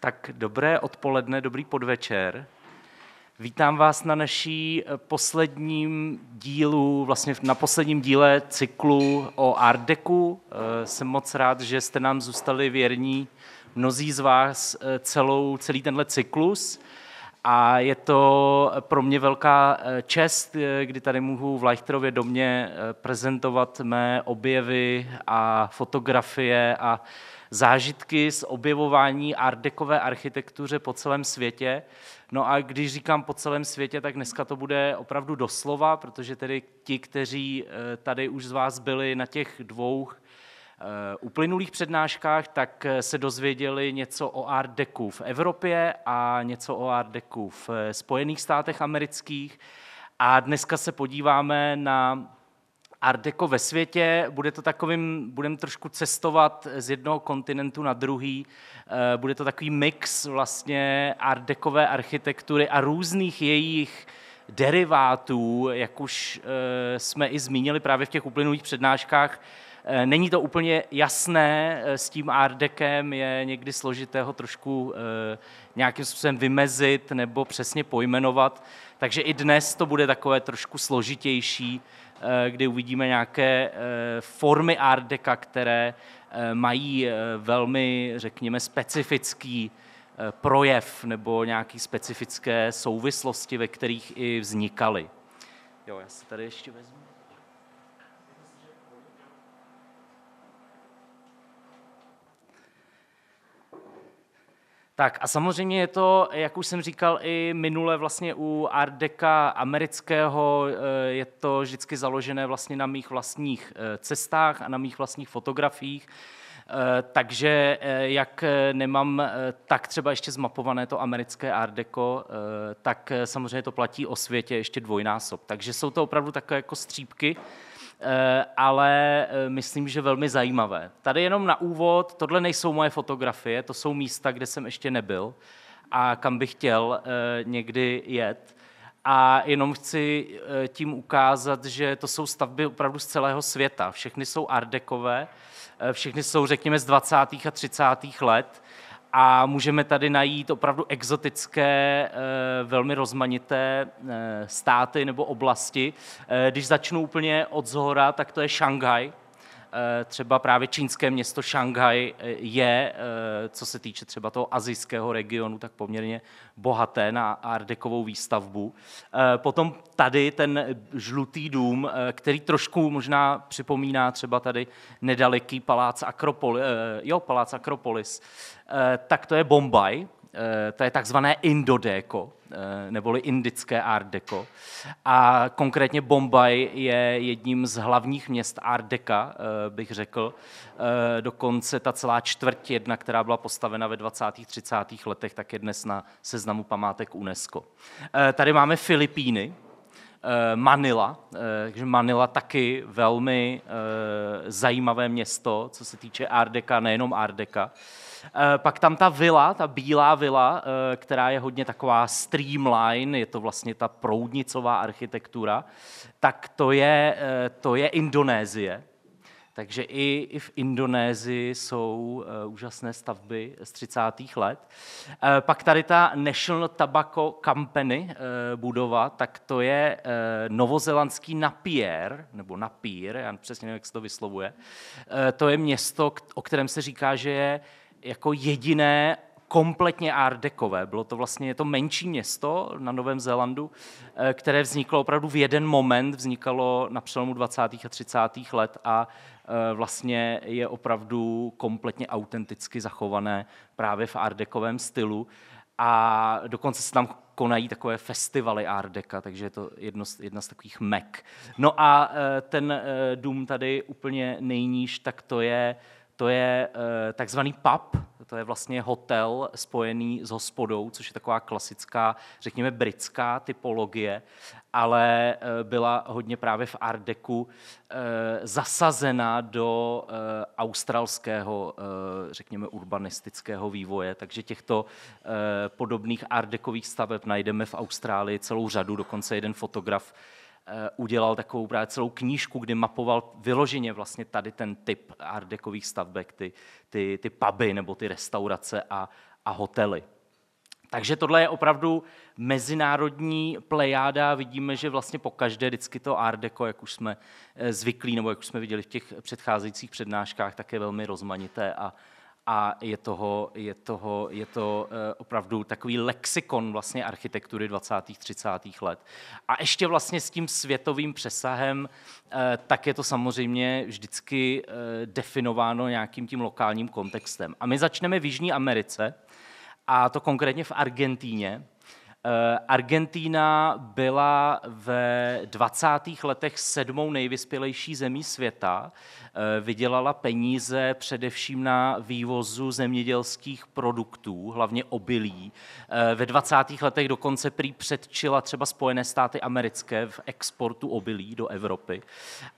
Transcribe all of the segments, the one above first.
Tak dobré odpoledne, dobrý podvečer. Vítám vás na naší posledním dílu, vlastně na posledním díle cyklu o Art Decu. Jsem moc rád, že jste nám zůstali věrní, mnozí z vás, celý tenhle cyklus. A je to pro mě velká čest, kdy tady mohu v Leichterově domě prezentovat mé objevy a fotografie a zážitky z objevování art decové architektuře po celém světě. No a když říkám po celém světě, tak dneska to bude opravdu doslova, protože tedy ti, kteří tady už z vás byli na těch dvou uplynulých přednáškách, tak se dozvěděli něco o art decu v Evropě a něco o art decu v Spojených státech amerických. A dneska se podíváme na art deco ve světě. Budeme trošku cestovat z jednoho kontinentu na druhý. Bude to takový mix vlastně art decové architektury a různých jejich derivátů, jak už jsme i zmínili právě v těch uplynulých přednáškách. Není to úplně jasné, s tím art decem je někdy složité ho trošku nějakým způsobem vymezit nebo přesně pojmenovat, takže i dnes to bude takové trošku složitější, kdy uvidíme nějaké formy art deca, které mají velmi, řekněme, specifický projev nebo nějaké specifické souvislosti, ve kterých i vznikaly. Jo, já si tady ještě vezmu. Tak a samozřejmě je to, jak už jsem říkal i minule vlastně u art deca amerického, je to vždycky založené vlastně na mých vlastních cestách a na mých vlastních fotografiích, takže jak nemám tak třeba ještě zmapované to americké art deco, tak samozřejmě to platí o světě ještě dvojnásob. Takže jsou to opravdu takové jako střípky, ale myslím, že velmi zajímavé. Tady jenom na úvod, tohle nejsou moje fotografie, to jsou místa, kde jsem ještě nebyl a kam bych chtěl někdy jet. A jenom chci tím ukázat, že to jsou stavby opravdu z celého světa. Všechny jsou art decové, všechny jsou, řekněme, z 20. a 30. let. A můžeme tady najít opravdu exotické, velmi rozmanité státy nebo oblasti. Když začnu úplně od zhora, tak to je Šanghaj. Třeba právě čínské město Šanghaj je, co se týče třeba toho asijského regionu, tak poměrně bohaté na art decovou výstavbu. Potom tady ten žlutý dům, který trošku možná připomíná třeba tady nedaleký palác Akropolis, tak to je Bombaj. To je takzvané Indodeco, neboli indické art deco. A konkrétně Bombaj je jedním z hlavních měst art deca, bych řekl. Dokonce ta celá čtvrť jedna, která byla postavena ve 20. 30. letech, tak je dnes na seznamu památek UNESCO. Tady máme Filipíny, Manila, takže Manila taky velmi zajímavé město, co se týče art deca, nejenom art deca. Pak tam ta vila, ta bílá vila, která je hodně taková streamline, je to vlastně ta proudnicová architektura, tak to je Indonésie. Takže i v Indonésii jsou úžasné stavby z 30. let. Pak tady ta National Tobacco Company budova, tak to je novozélandský Napier, nebo Napier, já přesně nevím, jak se to vyslovuje. To je město, o kterém se říká, že je jako jediné kompletně art decové. Bylo to vlastně, je to menší město na Novém Zélandu, které vzniklo opravdu v jeden moment, vznikalo na přelomu 20. a 30. let a vlastně je opravdu kompletně autenticky zachované právě v art decovém stylu. A dokonce se tam konají takové festivaly art deca, takže je to jedna z takových mek. No a ten dům tady úplně nejníž, tak to je takzvaný pub, to je vlastně hotel spojený s hospodou, což je taková klasická, řekněme, britská typologie, ale byla hodně právě v art decu zasazena do australského, řekněme, urbanistického vývoje, takže těchto podobných art decových staveb najdeme v Austrálii celou řadu, dokonce jeden fotograf udělal takovou právě celou knížku, kdy mapoval vyloženě vlastně tady ten typ art decových stavbek, ty puby nebo ty restaurace a hotely. Takže tohle je opravdu mezinárodní plejáda. Vidíme, že vlastně pokaždé vždycky to art deco, jak už jsme zvyklí, nebo jak už jsme viděli v těch předcházejících přednáškách, tak je velmi rozmanité a je to opravdu takový lexikon vlastně architektury 20. 30. let. A ještě vlastně s tím světovým přesahem, tak je to samozřejmě vždycky definováno nějakým tím lokálním kontextem. A my začneme v Jižní Americe, a to konkrétně v Argentíně. Argentína byla ve 20. letech 7. nejvyspělejší zemí světa. Vydělala peníze především na vývozu zemědělských produktů, hlavně obilí. Ve 20. letech dokonce prý předčila třeba Spojené státy americké v exportu obilí do Evropy.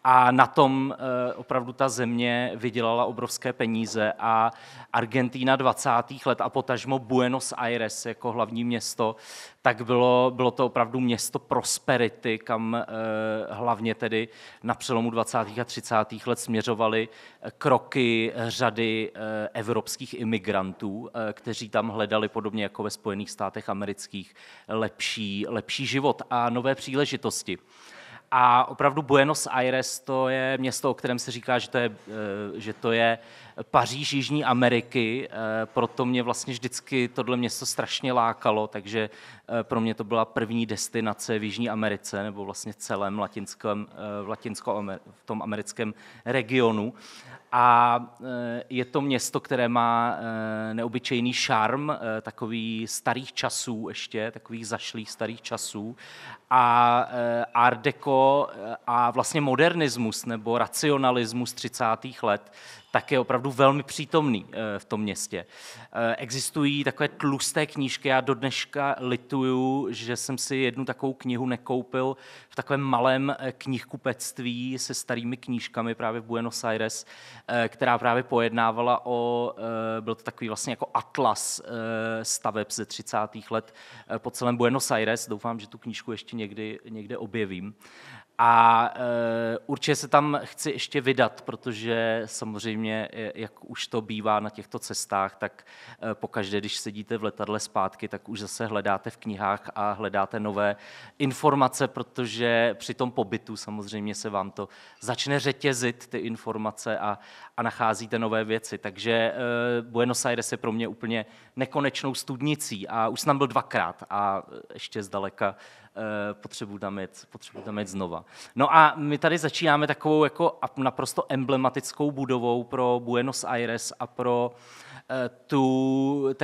A na tom opravdu ta země vydělala obrovské peníze a Argentína 20. let a potažmo Buenos Aires jako hlavní město, tak bylo to opravdu město prosperity, kam hlavně tedy na přelomu 20. a 30. let směřovaly kroky řady evropských imigrantů, kteří tam hledali podobně jako ve Spojených státech amerických lepší život a nové příležitosti. A opravdu Buenos Aires to je město, o kterém se říká, že to je Paříž Jižní Ameriky, proto mě vlastně vždycky tohle město strašně lákalo, takže pro mě to byla první destinace v Jižní Americe, nebo vlastně v celém v tom americkém regionu. A je to město, které má neobyčejný šarm, takových starých časů ještě, takových zašlých starých časů. A art deco a vlastně modernismus nebo racionalismus 30. let tak je opravdu velmi přítomný v tom městě. Existují takové tlusté knížky, já do dneška lituju, že jsem si jednu takovou knihu nekoupil v takovém malém knihkupectví se starými knížkami právě v Buenos Aires, která právě pojednávala byl to takový vlastně jako atlas staveb ze 30. let po celém Buenos Aires. Doufám, že tu knížku ještě někde objevím. A určitě se tam chci ještě vydat, protože samozřejmě, jak už to bývá na těchto cestách, tak pokaždé, když sedíte v letadle zpátky, tak už zase hledáte v knihách a hledáte nové informace, protože při tom pobytu samozřejmě se vám to začne řetězit, ty informace, a nacházíte nové věci. Takže Buenos Aires je pro mě úplně nekonečnou studnicí a už jsem tam byl 2krát a ještě zdaleka potřebuji tam jet znova. No a my tady začínáme takovou jako naprosto emblematickou budovou pro Buenos Aires a pro tu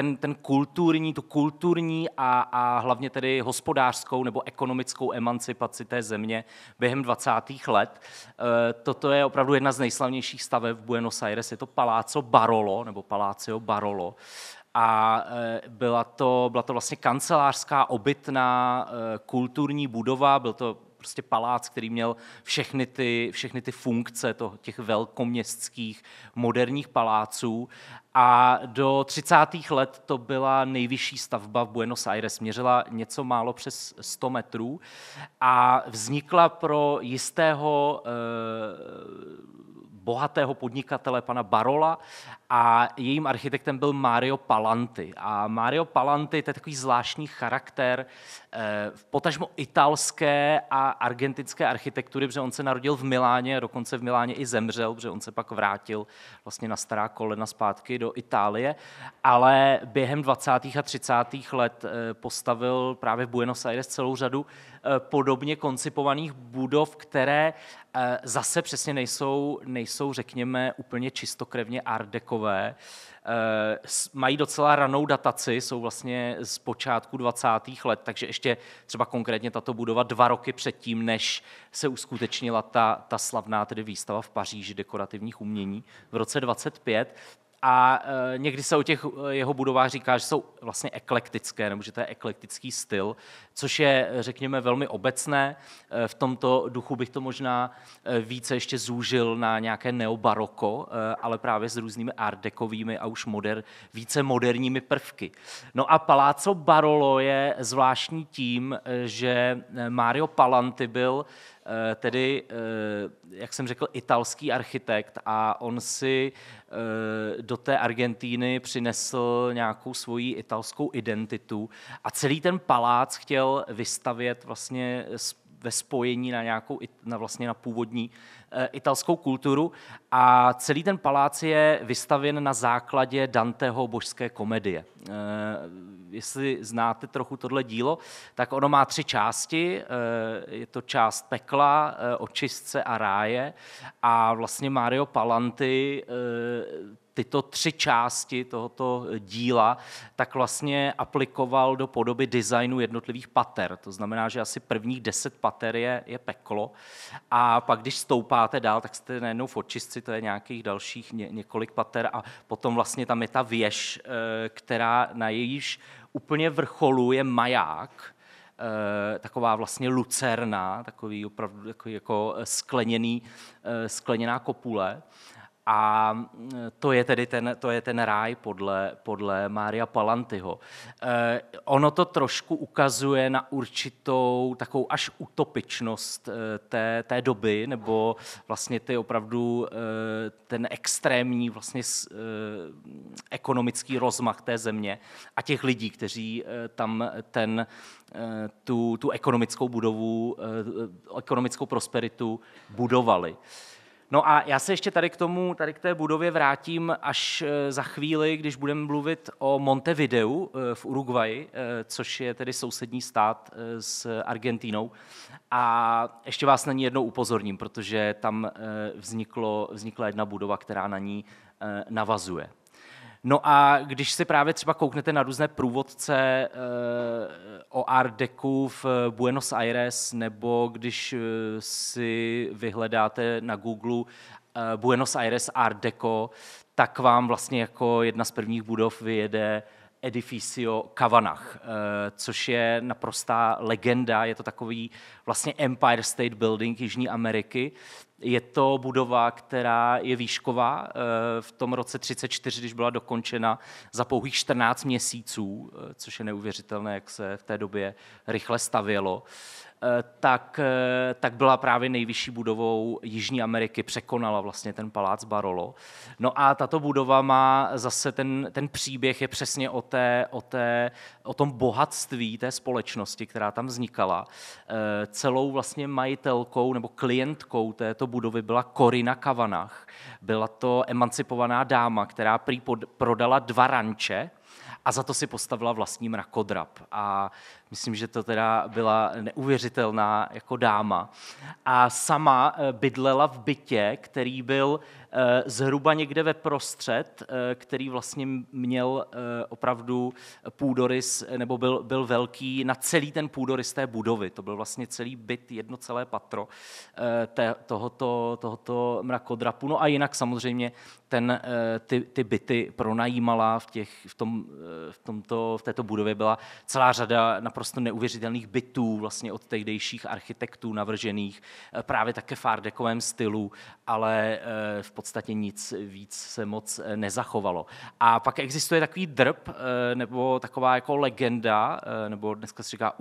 kulturní a hlavně tedy hospodářskou nebo ekonomickou emancipaci té země během 20. let. Toto je opravdu jedna z nejslavnějších staveb v Buenos Aires, je to Palazzo Barolo, nebo Palacio Barolo. A byla to vlastně kancelářská obytná kulturní budova, byl to prostě palác, který měl všechny ty funkce těch velkoměstských moderních paláců. A do 30. let to byla nejvyšší stavba v Buenos Aires, měřila něco málo přes 100 metrů a vznikla pro jistého bohatého podnikatele pana Barola a jejím architektem byl Mario Palanti. A Mario Palanti, to je takový zvláštní charakter potažmo italské a argentinské architektury, protože on se narodil v Miláně a dokonce v Miláně i zemřel, protože on se pak vrátil vlastně na stará kolena zpátky do Itálie, ale během 20. a 30. let postavil právě v Buenos Aires celou řadu podobně koncipovaných budov, které zase přesně nejsou, řekněme, úplně čistokrevně art decové. Mají docela ranou dataci, jsou vlastně z počátku 20. let, takže ještě třeba konkrétně tato budova 2 roky předtím, než se uskutečnila ta slavná tedy výstava v Paříži dekorativních umění v roce 25. A někdy se o těch jeho budovách říká, že jsou vlastně eklektické, nebo že to je eklektický styl, což je, řekněme, velmi obecné. V tomto duchu bych to možná více ještě zúžil na nějaké neobaroko, ale právě s různými art decovými a už více moderními prvky. No a Palazzo Barolo je zvláštní tím, že Mario Palanti byl tedy, jak jsem řekl, italský architekt a on si do té Argentíny přinesl nějakou svoji italskou identitu a celý ten palác chtěl vystavět vlastně ve spojení vlastně na původní italskou kulturu a celý ten palác je vystavěn na základě Danteho Božské komedie. Jestli znáte trochu tohle dílo, tak ono má 3 části. Je to část pekla, očistce a ráje a vlastně Mario Palanti tyto 3 části tohoto díla tak vlastně aplikoval do podoby designu jednotlivých pater. To znamená, že asi prvních 10 pater je peklo a pak, když stoupáte dál, tak jste najednou v očistci, to je nějakých dalších několik pater a potom vlastně tam je ta věž, která na jejíž úplně vrcholu je maják, taková vlastně lucerna, takový opravdu takový jako skleněná kopule. A to je tedy ten ráj podle Maria Palantiho. Ono to trošku ukazuje na určitou takovou až utopičnost té doby, nebo vlastně ten extrémní vlastně ekonomický rozmach té země a těch lidí, kteří tam tu ekonomickou budovu, ekonomickou prosperitu budovali. No a já se ještě tady k té budově vrátím až za chvíli, když budeme mluvit o Montevideu v Uruguayi, což je tedy sousední stát s Argentínou. A ještě vás na ní jednou upozorním, protože tam vznikla jedna budova, která na ní navazuje. No a když si právě třeba kouknete na různé průvodce o Art Decu v Buenos Aires, nebo když si vyhledáte na Google Buenos Aires Art Deco, tak vám vlastně jako jedna z prvních budov vyjede Edificio Cavanach, což je naprostá legenda, je to takový vlastně Empire State Building Jižní Ameriky. Je to budova, která je výšková. V tom roce 1934, když byla dokončena za pouhých 14 měsíců, což je neuvěřitelné, jak se v té době rychle stavělo, tak byla právě nejvyšší budovou Jižní Ameriky, překonala vlastně ten palác Barolo. No a tato budova má zase ten příběh je přesně o tom bohatství té společnosti, která tam vznikala. Celou vlastně majitelkou nebo klientkou této budovy byla Corina Cavanach. Byla to emancipovaná dáma, která prý prodala 2 ranče a za to si postavila vlastní mrakodrap. A myslím, že to teda byla neuvěřitelná jako dáma. A sama bydlela v bytě, který byl zhruba někde ve prostřed, který vlastně měl opravdu půdorys, nebo byl velký na celý ten půdorys té budovy. To byl vlastně celý byt, jedno celé patro tohoto mrakodrapu. No a jinak samozřejmě ty byty pronajímala v této budově byla celá řada naprosto neuvěřitelných bytů vlastně od tehdejších architektů navržených, právě také v art decovém stylu, ale v podstatě nic víc se moc nezachovalo. A pak existuje takový drb, nebo taková jako legenda, nebo dneska se říká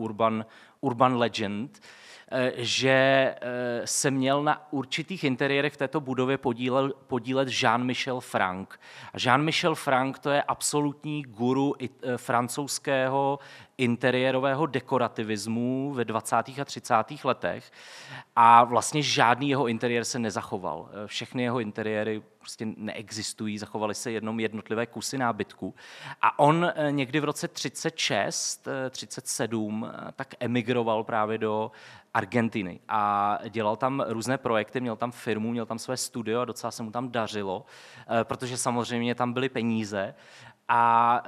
urban legend, že se měl na určitých interiérech v této budově podílet Jean-Michel Franck. A Jean-Michel Franck to je absolutní guru francouzského interiérového dekorativismu ve 20. a 30. letech a vlastně žádný jeho interiér se nezachoval. Všechny jeho interiéry prostě neexistují, zachovaly se jenom jednotlivé kusy nábytku. A on někdy v roce 36, 37 tak emigroval právě do Argentiny a dělal tam různé projekty, měl tam firmu, měl tam své studio a docela se mu tam dařilo, protože samozřejmě tam byly peníze a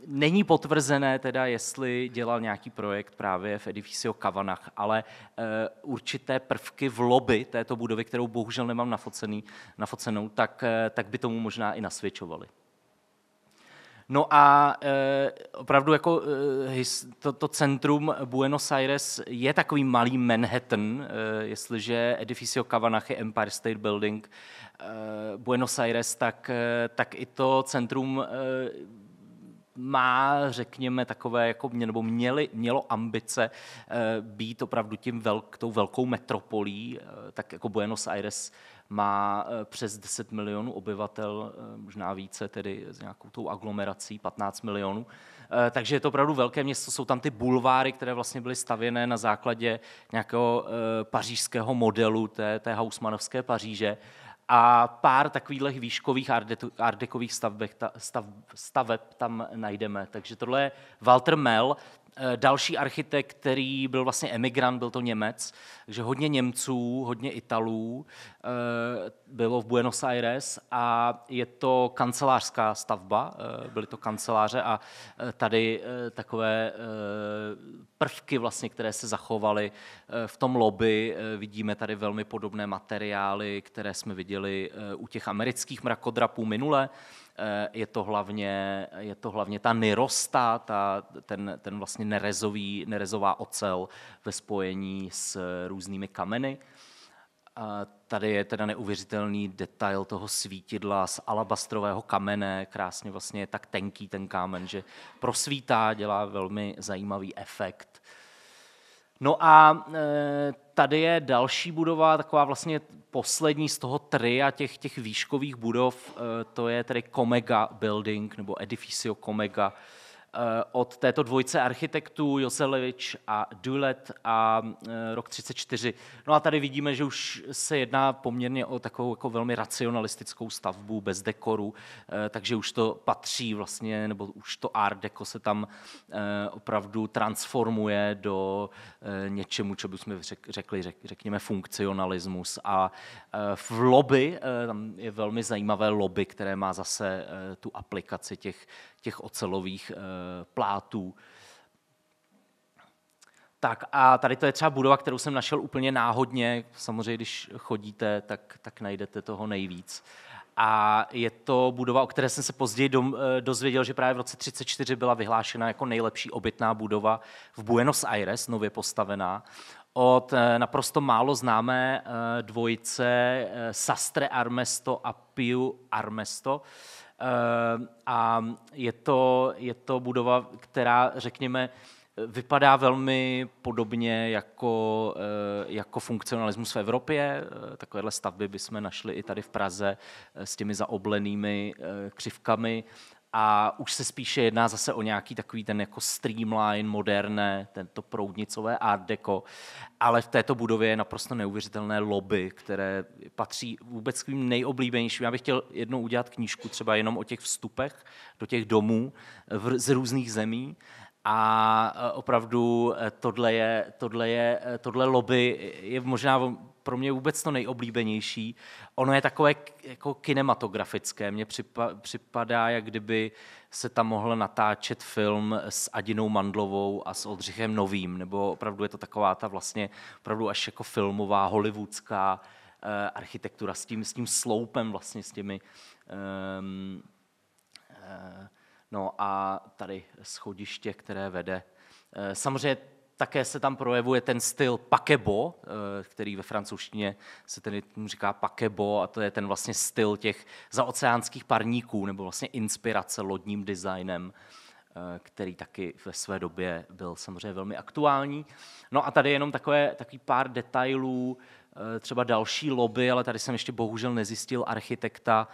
Není potvrzené teda, jestli dělal nějaký projekt právě v Edificio Kavanagh, ale určité prvky v lobby této budovy, kterou bohužel nemám nafocenou, tak by tomu možná i nasvědčovaly. No a opravdu jako to centrum Buenos Aires je takový malý Manhattan, jestliže Edificio Kavanagh je Empire State Building, Buenos Aires, tak i to centrum má, řekněme, takové, jako mělo ambice být opravdu tou velkou metropolí, tak jako Buenos Aires má přes 10 milionů obyvatel, možná více tedy s nějakou tou aglomerací, 15 milionů. Takže je to opravdu velké město, jsou tam ty bulváry, které vlastně byly stavěné na základě nějakého pařížského modelu té Haussmannovské Paříže. A pár takových výškových artdekových staveb tam najdeme. Takže tohle je Walter Mell, další architekt, který byl vlastně emigrant, byl to Němec, takže hodně Němců, hodně Italů bylo v Buenos Aires a je to kancelářská stavba, byly to kanceláře a tady takové prvky, vlastně, které se zachovaly v tom lobby. Vidíme tady velmi podobné materiály, které jsme viděli u těch amerických mrakodrapů minule. Je to hlavně ta nyrosta, ten vlastně nerezová ocel ve spojení s různými kameny. A tady je teda neuvěřitelný detail toho svítidla z alabastrového kamene, krásně vlastně je tak tenký ten kámen, že prosvítá, dělá velmi zajímavý efekt. No a tady je další budova, taková vlastně poslední z toho tria těch výškových budov, to je tedy Comega Building, nebo Edificio Comega, od této dvojce architektů Joselevič a Dulet a rok 34. No a tady vidíme, že už se jedná poměrně o takovou jako velmi racionalistickou stavbu bez dekoru, takže už to patří vlastně, nebo už to art deco se tam opravdu transformuje do něčemu, co bychom řekněme funkcionalismus. A v lobby, tam je velmi zajímavé lobby, které má zase tu aplikaci těch ocelových plátů. Tak a tady to je třeba budova, kterou jsem našel úplně náhodně. Samozřejmě, když chodíte, tak najdete toho nejvíc. A je to budova, o které jsem se později dozvěděl, že právě v roce 1934 byla vyhlášena jako nejlepší obytná budova v Buenos Aires, nově postavená, od naprosto málo známé dvojice Sastre Armesto a Piu Armesto. A je to budova, která, řekněme, vypadá velmi podobně jako funkcionalismus v Evropě. Takovéhle stavby bychom našli i tady v Praze s těmi zaoblenými křivkami. A už se spíše jedná zase o nějaký takový ten jako streamline, moderné, tento proudnicové art deco, ale v této budově je naprosto neuvěřitelné lobby, které patří vůbec k svým nejoblíbenějším. Já bych chtěl jednou udělat knížku třeba jenom o těch vstupech do těch domů z různých zemí. A opravdu tohle lobby je možná pro mě vůbec to nejoblíbenější. Ono je takové jako kinematografické. Mně připadá, jak kdyby se tam mohl natáčet film s Adinou Mandlovou a s Oldřichem Novým, nebo opravdu je to taková ta vlastně opravdu až jako filmová, hollywoodská architektura s tím sloupem, vlastně s těmi no a tady schodiště, které vede. Samozřejmě také se tam projevuje ten styl paquebot, který ve francouzštině se tedy říká paquebot, a to je ten vlastně styl těch zaoceánských parníků, nebo vlastně inspirace lodním designem, který taky ve své době byl samozřejmě velmi aktuální. No a tady jenom takový pár detailů, třeba další lobby, ale tady jsem ještě bohužel nezjistil architekta,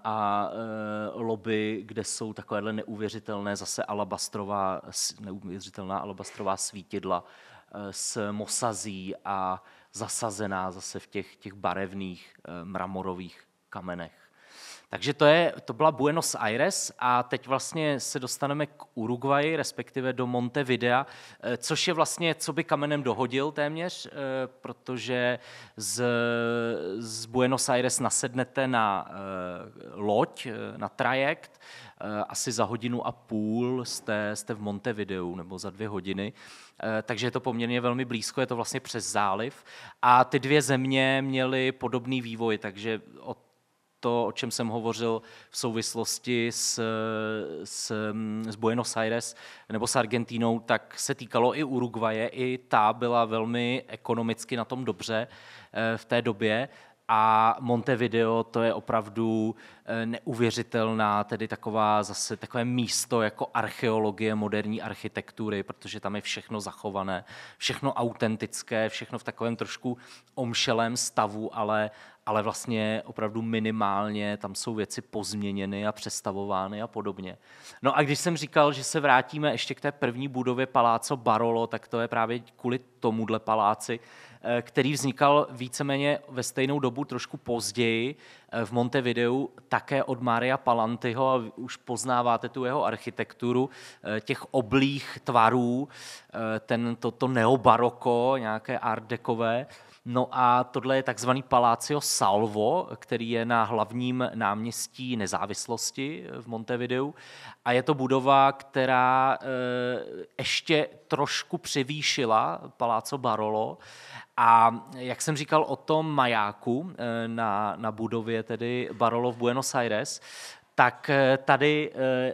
a lobby, kde jsou takovéhle neuvěřitelné zase neuvěřitelná alabastrová svítidla s mosazí a zasazená zase v těch barevných mramorových kamenech. Takže to byla Buenos Aires a teď vlastně se dostaneme k Uruguayi, respektive do Montevidea, což je vlastně, co by kamenem dohodil téměř, protože z Buenos Aires nasednete na loď, na trajekt, asi za 1,5 hodiny jste v Montevideu, nebo za 2 hodiny, takže je to poměrně velmi blízko, je to vlastně přes záliv a ty dvě země měly podobný vývoj, takže to, o čem jsem hovořil v souvislosti s Buenos Aires nebo s Argentínou, tak se týkalo i Uruguaye, i ta byla velmi ekonomicky na tom dobře v té době. A Montevideo, to je opravdu neuvěřitelná, tedy takové místo jako archeologie moderní architektury, protože tam je všechno zachované, všechno autentické, všechno v takovém trošku omšelém stavu, ale vlastně opravdu minimálně tam jsou věci pozměněny a přestavovány a podobně. No a když jsem říkal, že se vrátíme ještě k té první budově Palazzo Barolo, tak to je právě kvůli tomuhle paláci, který vznikal víceméně ve stejnou dobu, trošku později v Montevideu, také od Maria Palantiho a už poznáváte tu jeho architekturu, těch oblých tvarů, to neobaroko, nějaké art dekové. No a tohle je takzvaný Palacio Salvo, který je na hlavním náměstí Nezávislosti v Montevideu a je to budova, která ještě trošku převýšila Palazzo Barolo. A jak jsem říkal o tom majáku na budově tedy Barolo v Buenos Aires, tak tady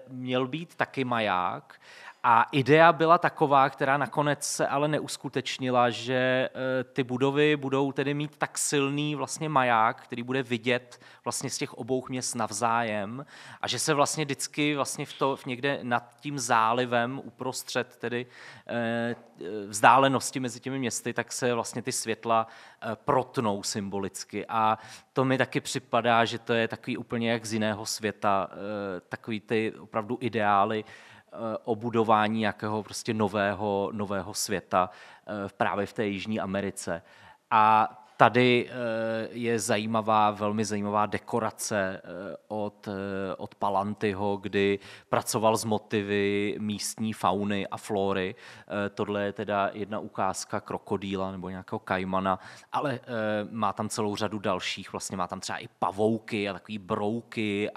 měl být taky maják. A idea byla taková, která nakonec se ale neuskutečnila, že ty budovy budou tedy mít tak silný vlastně maják, který bude vidět vlastně z těch obou měst navzájem a že se vlastně vždycky vlastně někde nad tím zálivem uprostřed tedy vzdálenosti mezi těmi městy, tak se vlastně ty světla protnou symbolicky. A to mi taky připadá, že to je takový úplně jak z jiného světa, takový ty opravdu ideály o budování nějakého prostě nového světa právě v té Jižní Americe. A tady je velmi zajímavá dekorace od Palantiho, kdy pracoval s motivy místní fauny a flory. Tohle je teda jedna ukázka krokodýla nebo nějakého kajmana, ale má tam celou řadu dalších. Vlastně má tam třeba i pavouky a takový brouky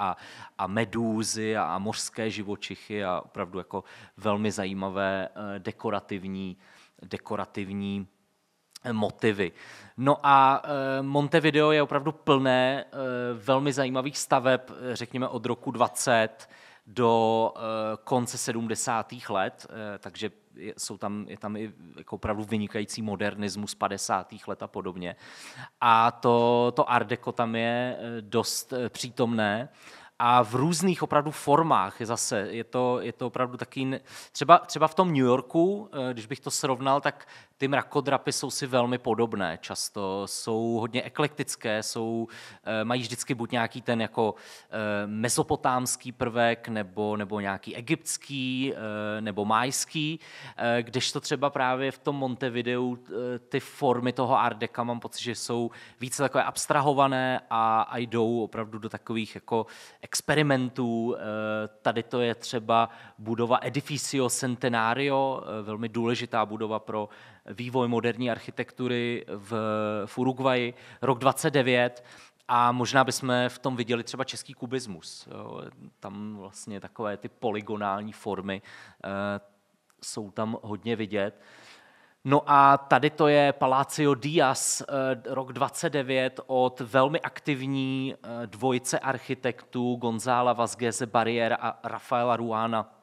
a medúzy a mořské živočichy a opravdu jako velmi zajímavé dekorativní motivy. No a Montevideo je opravdu plné velmi zajímavých staveb, řekněme od roku 20 do konce 70. let, takže je tam i jako opravdu vynikající modernismus 50. let a podobně. A to art deco tam je dost přítomné. A v různých opravdu formách je to opravdu taky, třeba v tom New Yorku, když bych to srovnal, tak ty mrakodrapy jsou si velmi podobné často, jsou hodně eklektické, mají vždycky buď nějaký ten jako mezopotámský prvek, nebo nějaký egyptský, nebo májský, kdežto třeba právě v tom Montevideu ty formy toho art deca mám pocit, že jsou více takové abstrahované a jdou opravdu do takových jako experimentů. Tady to je třeba budova Edificio Centenario, velmi důležitá budova pro vývoj moderní architektury v Uruguayi, rok 29, a možná bychom v tom viděli třeba český kubismus. Jo. Tam vlastně takové ty polygonální formy jsou tam hodně vidět. No a tady to je Palacio Díaz, rok 29, od velmi aktivní dvojice architektů Gonzala Vázqueze Barriera a Rafaela Ruana.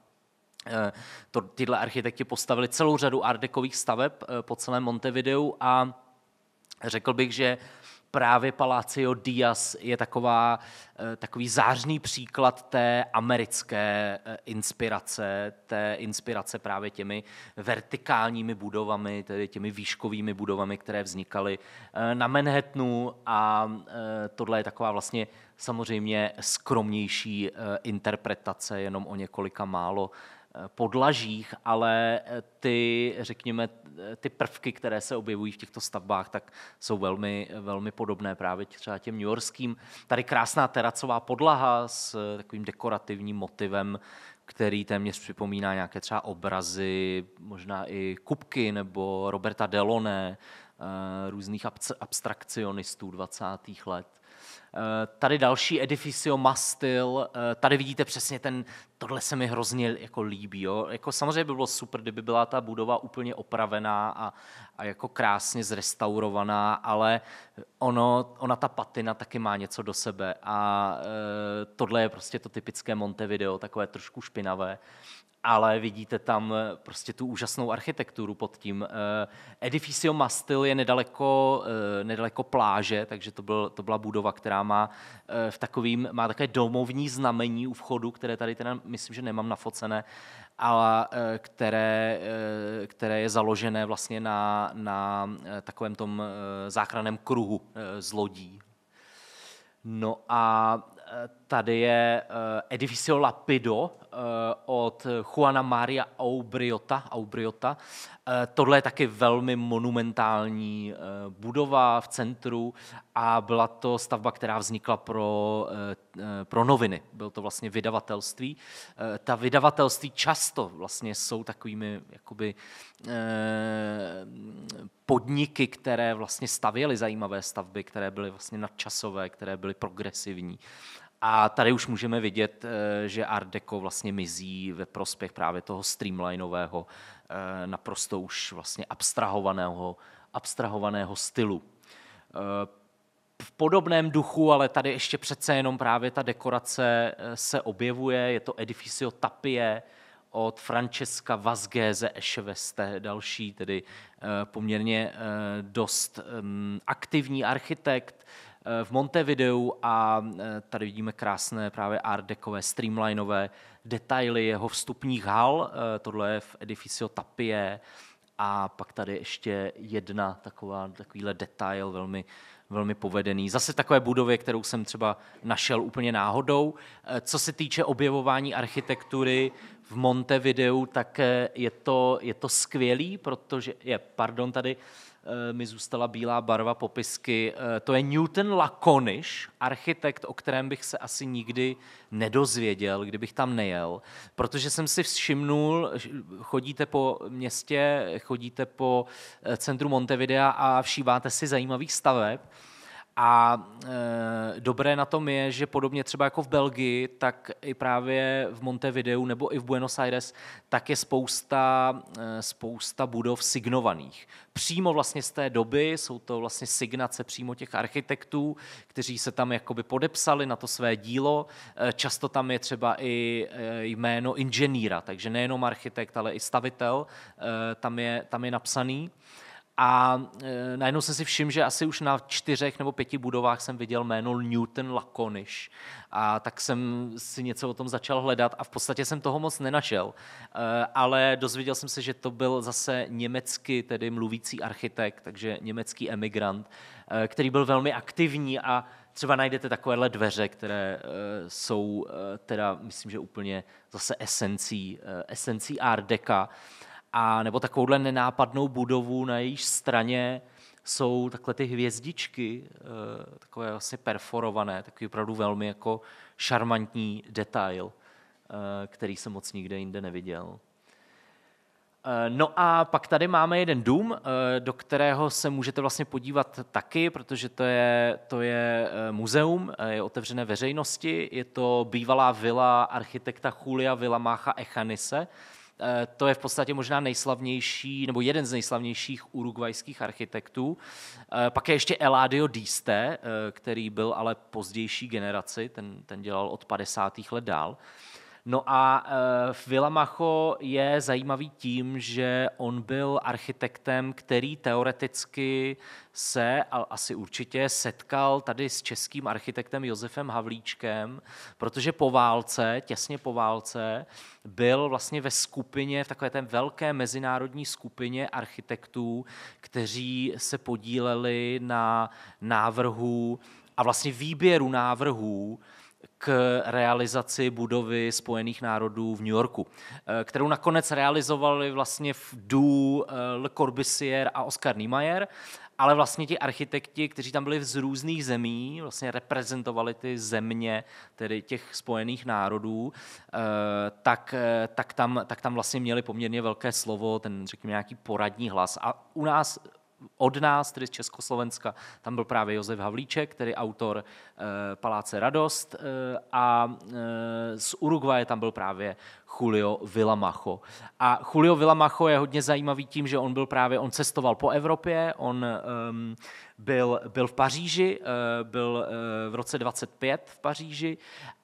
Tyhle architekti postavili celou řadu art decových staveb po celém Montevideu a řekl bych, že právě Palacio Díaz je takový zářný příklad té americké inspirace právě těmi vertikálními budovami, tedy těmi výškovými budovami, které vznikaly na Manhattanu, a tohle je taková vlastně samozřejmě skromnější interpretace jenom o několika málo podlažích, ale ty, řekněme, ty prvky, které se objevují v těchto stavbách, tak jsou velmi, velmi podobné právě třeba těm newyorským. Tady krásná teracová podlaha s takovým dekorativním motivem, který téměř připomíná nějaké třeba obrazy, možná i Kupky nebo Roberta Delaunay, různých abstrakcionistů 20. let. Tady další edificio Mastil, tady vidíte přesně tohle se mi hrozně jako líbí. Jo? Jako samozřejmě by bylo super, kdyby byla ta budova úplně opravená a jako krásně zrestaurovaná, ale ona ta patina taky má něco do sebe a tohle je prostě to typické Montevideo, takové trošku špinavé. Ale vidíte tam prostě tu úžasnou architekturu pod tím. Edificio Mastil je nedaleko pláže, takže to byla budova, která má má takové domovní znamení u vchodu, které tady teda myslím, že nemám nafocené, ale které je založené vlastně na takovém tom záchranném kruhu z lodí. No a tady je Edificio Lapido od Juana Maria Aubriota. Tohle je taky velmi monumentální budova v centru a byla to stavba, která vznikla pro noviny. Bylo to vlastně vydavatelství. Ta vydavatelství často vlastně jsou takovými jakoby podniky, které vlastně stavěly zajímavé stavby, které byly vlastně nadčasové, které byly progresivní. A tady už můžeme vidět, že Art Deco vlastně mizí ve prospěch právě toho streamlinového, naprosto už vlastně abstrahovaného stylu. V podobném duchu, ale tady ještě přece jenom právě ta dekorace se objevuje, je to Edificio Tapie od Francesca Vazqueze Echeveste, další, tedy poměrně dost aktivní architekt v Montevideu a tady vidíme krásné právě art decové, streamlinové detaily jeho vstupních hal, tohle je v Edificio Tapie a pak tady ještě takovýhle detail velmi, velmi povedený. Zase takové budově, kterou jsem třeba našel úplně náhodou. Co se týče objevování architektury v Montevideu, tak je to skvělý, protože tady mi zůstala bílá barva popisky. To je Newton Laconish, architekt, o kterém bych se asi nikdy nedozvěděl, kdybych tam nejel, protože jsem si všimnul, chodíte po městě, chodíte po centru Montevidea a všímáte si zajímavých staveb. A dobré na tom je, že podobně třeba jako v Belgii, tak i právě v Montevideu nebo i v Buenos Aires, tak je spousta budov signovaných. Přímo vlastně z té doby jsou to vlastně signace přímo těch architektů, kteří se tam jakoby podepsali na to své dílo. Často tam je třeba i jméno inženýra, takže nejenom architekt, ale i stavitel tam je napsaný. A najednou jsem si všiml, že asi už na 4 nebo 5 budovách jsem viděl jméno Newton Laconish. A tak jsem si něco o tom začal hledat a v podstatě jsem toho moc nenašel. Ale dozvěděl jsem se, že to byl zase německy, tedy mluvící architekt, takže německý emigrant, který byl velmi aktivní a třeba najdete takovéhle dveře, které jsou teda, myslím, že úplně zase esencí Art Deca. A nebo takovouhle nenápadnou budovu, na jejíž straně jsou takhle ty hvězdičky, takové vlastně perforované, takový opravdu velmi jako šarmantní detail, který jsem moc nikde jinde neviděl. No a pak tady máme jeden dům, do kterého se můžete vlastně podívat taky, protože to je muzeum, je otevřené veřejnosti, je to bývalá vila architekta Julia Villamacha Echanise. To je v podstatě možná nejslavnější, nebo jeden z nejslavnějších urugvajských architektů. Pak je ještě Eladio Dieste, který byl ale pozdější generaci, ten dělal od 50. let dál. No a Villamacho je zajímavý tím, že on byl architektem, který teoreticky se, a asi určitě, setkal tady s českým architektem Josefem Havlíčkem, protože těsně po válce, byl vlastně ve skupině, v takové té velké mezinárodní skupině architektů, kteří se podíleli na návrhu a vlastně výběru návrhů k realizaci budovy Spojených národů v New Yorku, kterou nakonec realizovali vlastně v Du, Le Corbusier a Oscar Niemeyer, ale vlastně ti architekti, kteří tam byli z různých zemí, vlastně reprezentovali ty země, tedy těch Spojených národů, tak tam vlastně měli poměrně velké slovo, ten, řekněme, nějaký poradní hlas. A u nás, od nás, tedy z Československa, tam byl právě Josef Havlíček, tedy autor Paláce Radost, a z Uruguaye tam byl právě Julio Villamacho. A Julio Villamacho je hodně zajímavý tím, že on cestoval po Evropě, on byl v Paříži, byl v roce 25 v Paříži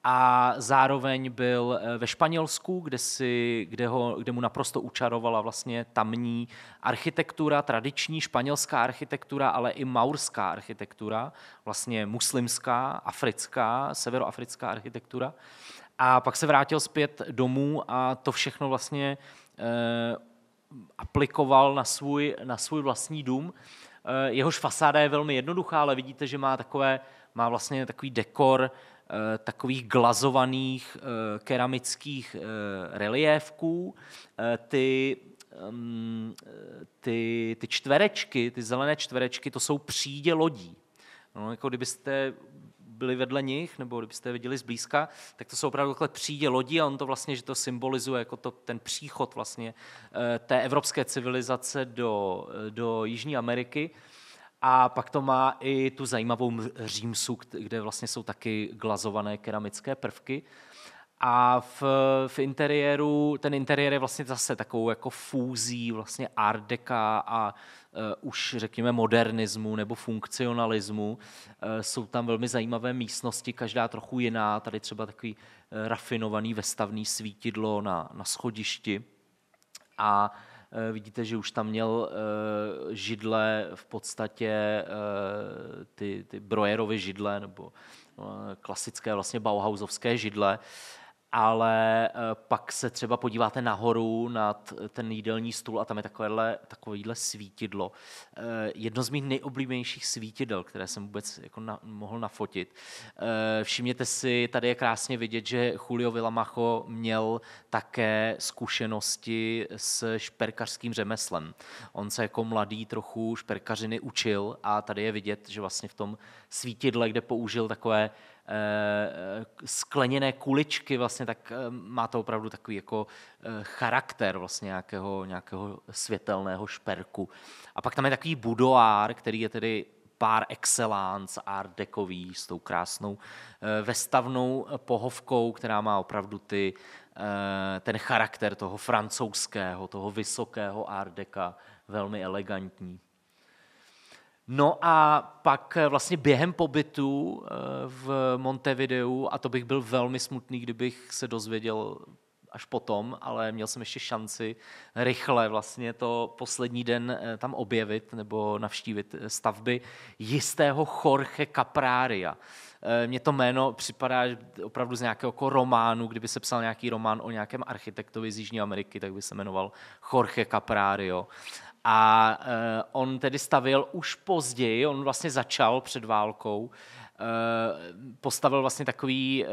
a zároveň byl ve Španělsku, kde mu naprosto učarovala vlastně tamní architektura, tradiční španělská architektura, ale i maurská architektura, vlastně muslimská, africká, severoafrická architektura. A pak se vrátil zpět domů a to všechno vlastně aplikoval na svůj vlastní dům. Jehož fasáda je velmi jednoduchá, ale vidíte, že má vlastně takový dekor takových glazovaných keramických reliéfků. Ty čtverečky, ty zelené čtverečky, to jsou přídě lodí. No, jako kdybyste byli vedle nich, nebo kdybyste je viděli zblízka, tak to jsou opravdu takhle přídě lodí a on to vlastně, že to symbolizuje jako ten příchod vlastně té evropské civilizace do Jižní Ameriky. A pak to má i tu zajímavou římsu, kde vlastně jsou taky glazované keramické prvky. A v interiéru, ten interiér je vlastně zase takovou jako fúzí vlastně art deca a už řekněme modernismu nebo funkcionalismu. Jsou tam velmi zajímavé místnosti, každá trochu jiná. Tady třeba takový rafinovaný vestavný svítidlo na schodišti. A vidíte, že už tam měl židle v podstatě ty Breuerovy židle nebo klasické vlastně bauhausovské židle, ale pak se třeba podíváte nahoru nad ten jídelní stůl a tam je takovýhle svítidlo. Jedno z mých nejoblíbenějších svítidel, které jsem vůbec jako mohl nafotit. Všimněte si, tady je krásně vidět, že Julio Villamacho měl také zkušenosti s šperkařským řemeslem. On se jako mladý trochu šperkařiny učil a tady je vidět, že vlastně v tom svítidle, kde použil takové skleněné kuličky, vlastně, tak má to opravdu takový jako charakter vlastně nějakého světelného šperku. A pak tam je takový budoár, který je tedy par excellence art decový s tou krásnou vestavnou pohovkou, která má opravdu ten charakter toho francouzského, toho vysokého art deca, velmi elegantní. No a pak vlastně během pobytu v Montevideu, a to bych byl velmi smutný, kdybych se dozvěděl až potom, ale měl jsem ještě šanci rychle vlastně to poslední den tam objevit nebo navštívit stavby jistého Jorge Capraria. Mně to jméno připadá opravdu z nějakého jako románu, kdyby se psal nějaký román o nějakém architektovi z Jižní Ameriky, tak by se jmenoval Jorge Caprario. A on tedy stavěl už později, on vlastně začal před válkou, postavil vlastně takový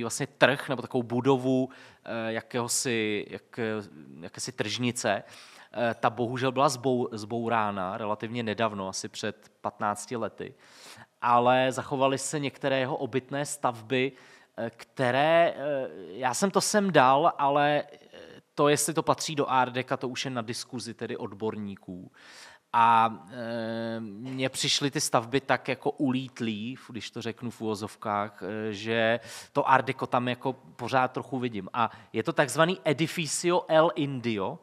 vlastně trh nebo takovou budovu jakési tržnice. Ta bohužel byla zbourána relativně nedávno, asi před 15 lety, ale zachovaly se některé jeho obytné stavby, které, já jsem to sem dal, ale to, jestli to patří do art deca, to už je na diskuzi tedy odborníků. A mně přišly ty stavby tak jako ulítlý, když to řeknu v uvozovkách, že to art deco tam jako pořád trochu vidím. A je to takzvaný Edificio El Indio,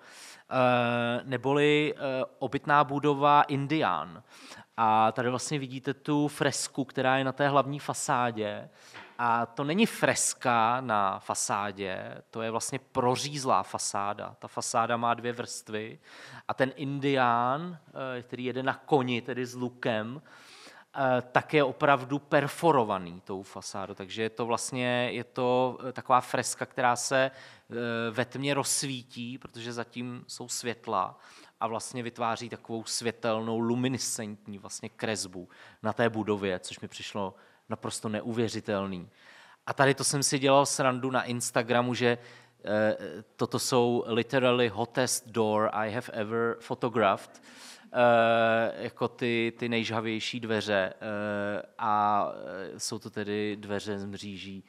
neboli obytná budova Indián. A tady vlastně vidíte tu fresku, která je na té hlavní fasádě. A to není freska na fasádě, to je vlastně prořízlá fasáda. Ta fasáda má 2 vrstvy a ten Indián, který jede na koni, tedy s lukem, tak je opravdu perforovaný tou fasádou. Takže je to taková freska, která se ve tmě rozsvítí, protože zatím jsou světla a vlastně vytváří takovou světelnou, luminescentní vlastně kresbu na té budově, což mi přišlo naprosto neuvěřitelný. A tady to jsem si dělal srandu na Instagramu, že toto jsou literally hottest door I have ever photographed, jako ty nejžhavější dveře a jsou to tedy dveře z mříží,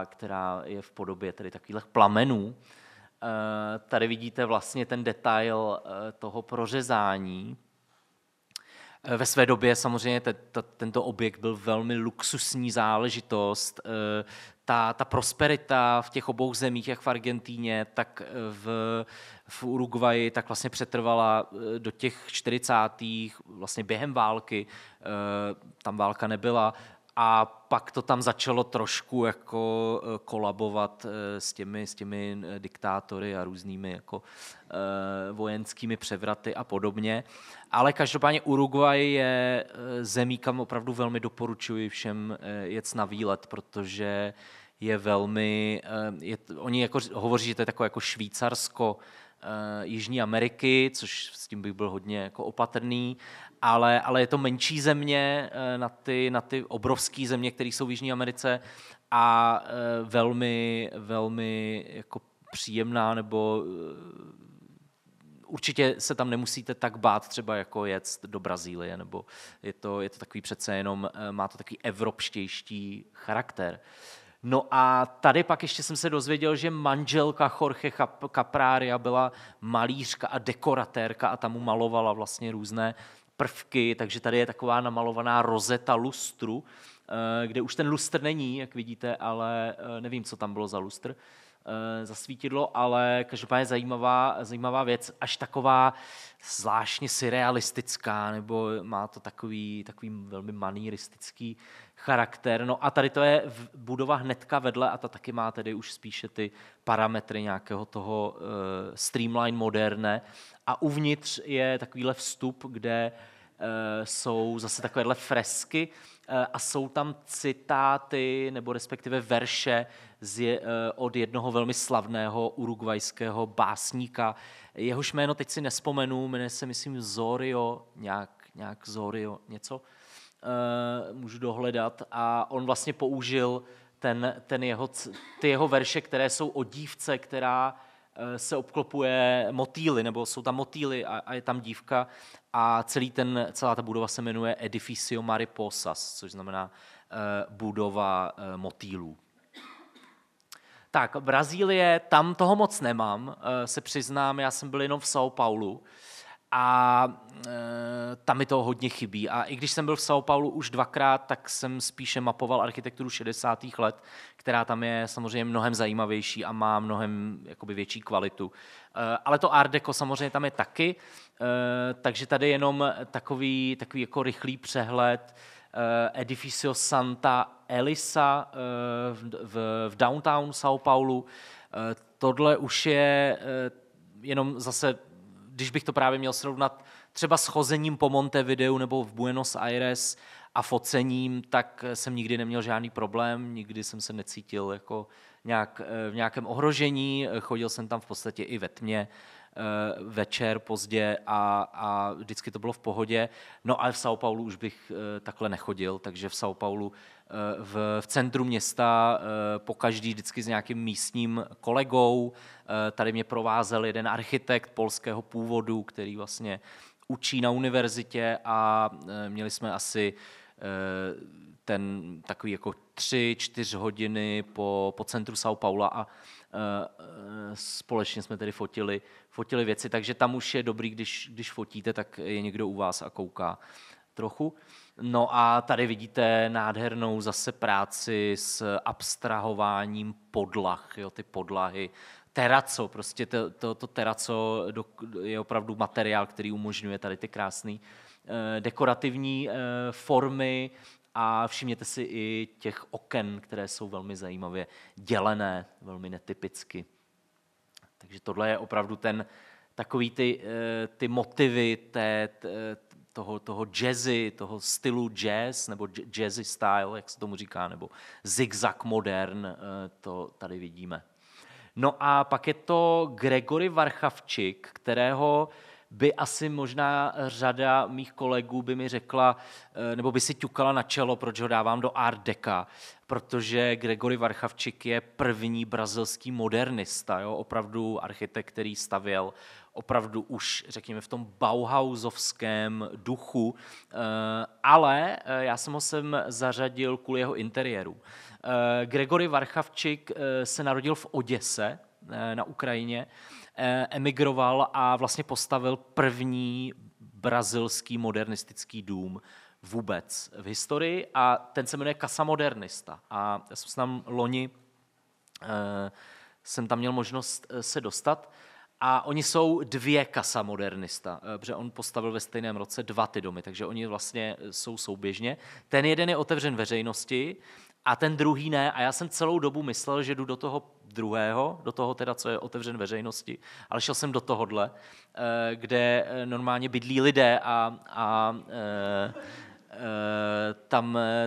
která je v podobě tedy takových plamenů. Tady vidíte vlastně ten detail toho prořezání. Ve své době samozřejmě tento objekt byl velmi luxusní záležitost. Ta prosperita v těch obou zemích, jak v Argentíně, tak v Uruguayi, tak vlastně přetrvala do těch 40. vlastně během války. Tam válka nebyla. A pak to tam začalo trošku jako kolabovat s těmi diktátory a různými jako vojenskými převraty a podobně. Ale každopádně Uruguay je zemí, kam opravdu velmi doporučuji všem jet na výlet, protože je velmi, oni jako hovoří, že to je takové jako Švýcarsko Jižní Ameriky, což s tím bych byl hodně jako opatrný, ale je to menší země na ty obrovské země, které jsou v Jižní Americe a velmi jako příjemná, nebo určitě se tam nemusíte tak bát třeba jako jet do Brazílie, nebo je to takový přece jenom, má to takový evropštější charakter. No a tady pak ještě jsem se dozvěděl, že manželka Jorge Capraria byla malířka a dekoratérka a tam mu malovala vlastně různé prvky, takže tady je taková namalovaná rozeta lustru, kde už ten lustr není, jak vidíte, ale nevím, co tam bylo za lustr, za svítidlo, ale každopádně zajímavá věc, až taková zvláštně surrealistická, nebo má to takový velmi maníristický charakter. No a tady to je budova hnedka vedle a ta taky má tedy už spíše ty parametry nějakého toho streamline moderne a uvnitř je takovýhle vstup, kde jsou zase takovéhle fresky a jsou tam citáty nebo respektive verše od jednoho velmi slavného urugvajského básníka. Jehož jméno teď si nespomenu, jmenuje se myslím Zorio, nějak Zorio něco, můžu dohledat a on vlastně použil ty jeho verše, které jsou o dívce, která se obklopuje motýly, nebo jsou tam motýly a je tam dívka a celá ta budova se jmenuje Edificio Mariposas, což znamená budova motýlů. Tak, Brazílie, tam toho moc nemám, se přiznám, já jsem byl jenom v São Paulu a tam mi to hodně chybí. A i když jsem byl v São Paulu už dvakrát, tak jsem spíše mapoval architekturu 60. let, která tam je samozřejmě mnohem zajímavější a má mnohem jakoby větší kvalitu. Ale to Art Deco samozřejmě tam je taky, takže tady jenom takový jako rychlý přehled. Edificio Santa Elisa v downtown São Paulu. Tohle už je jenom zase, když bych to právě měl srovnat třeba s chozením po Montevideu nebo v Buenos Aires a focením, tak jsem nikdy neměl žádný problém, nikdy jsem se necítil jako v nějakém ohrožení, chodil jsem tam v podstatě i ve tmě, večer, pozdě a vždycky to bylo v pohodě. No ale v São Paulu už bych takhle nechodil, takže v São Paulu v centru města pokaždý vždycky s nějakým místním kolegou. Tady mě provázel jeden architekt polského původu, který vlastně učí na univerzitě a měli jsme asi takový jako 3-4 hodiny po centru São Paula a společně jsme tedy fotili věci, takže tam už je dobrý, když fotíte, tak je někdo u vás a kouká trochu. No a tady vidíte nádhernou zase práci s abstrahováním podlah, jo, ty podlahy. Terrazzo, prostě to terrazzo je opravdu materiál, který umožňuje tady ty krásné dekorativní formy a všimněte si i těch oken, které jsou velmi zajímavě dělené, velmi netypicky. Takže tohle je opravdu takový ty motivy toho jazzy, toho stylu jazz, nebo jazzy style, jak se tomu říká, nebo zigzag modern, to tady vidíme. No a pak je to Gregory Varchavčík, kterého by asi možná řada mých kolegů by mi řekla, nebo by si ťukala na čelo, proč ho dávám do Art Deca, protože Gregory Varchavčik je první brazilský modernista, jo? Opravdu architekt, který stavěl opravdu už, řekněme, v tom bauhausovském duchu, ale já jsem ho sem zařadil kvůli jeho interiéru. Gregory Varchavčik se narodil v Oděse na Ukrajině, emigroval a vlastně postavil první brazilský modernistický dům vůbec v historii a ten se jmenuje Casa Modernista. A já jsem tam loni jsem tam měl možnost se dostat a oni jsou dvě Casa Modernista, protože on postavil ve stejném roce 2 ty domy, takže oni vlastně jsou souběžně. Ten jeden je otevřen veřejnosti a ten druhý ne a já jsem celou dobu myslel, že jdu do toho druhého, do toho teda, co je otevřen veřejnosti, ale šel jsem do tohodle, kde normálně bydlí lidé a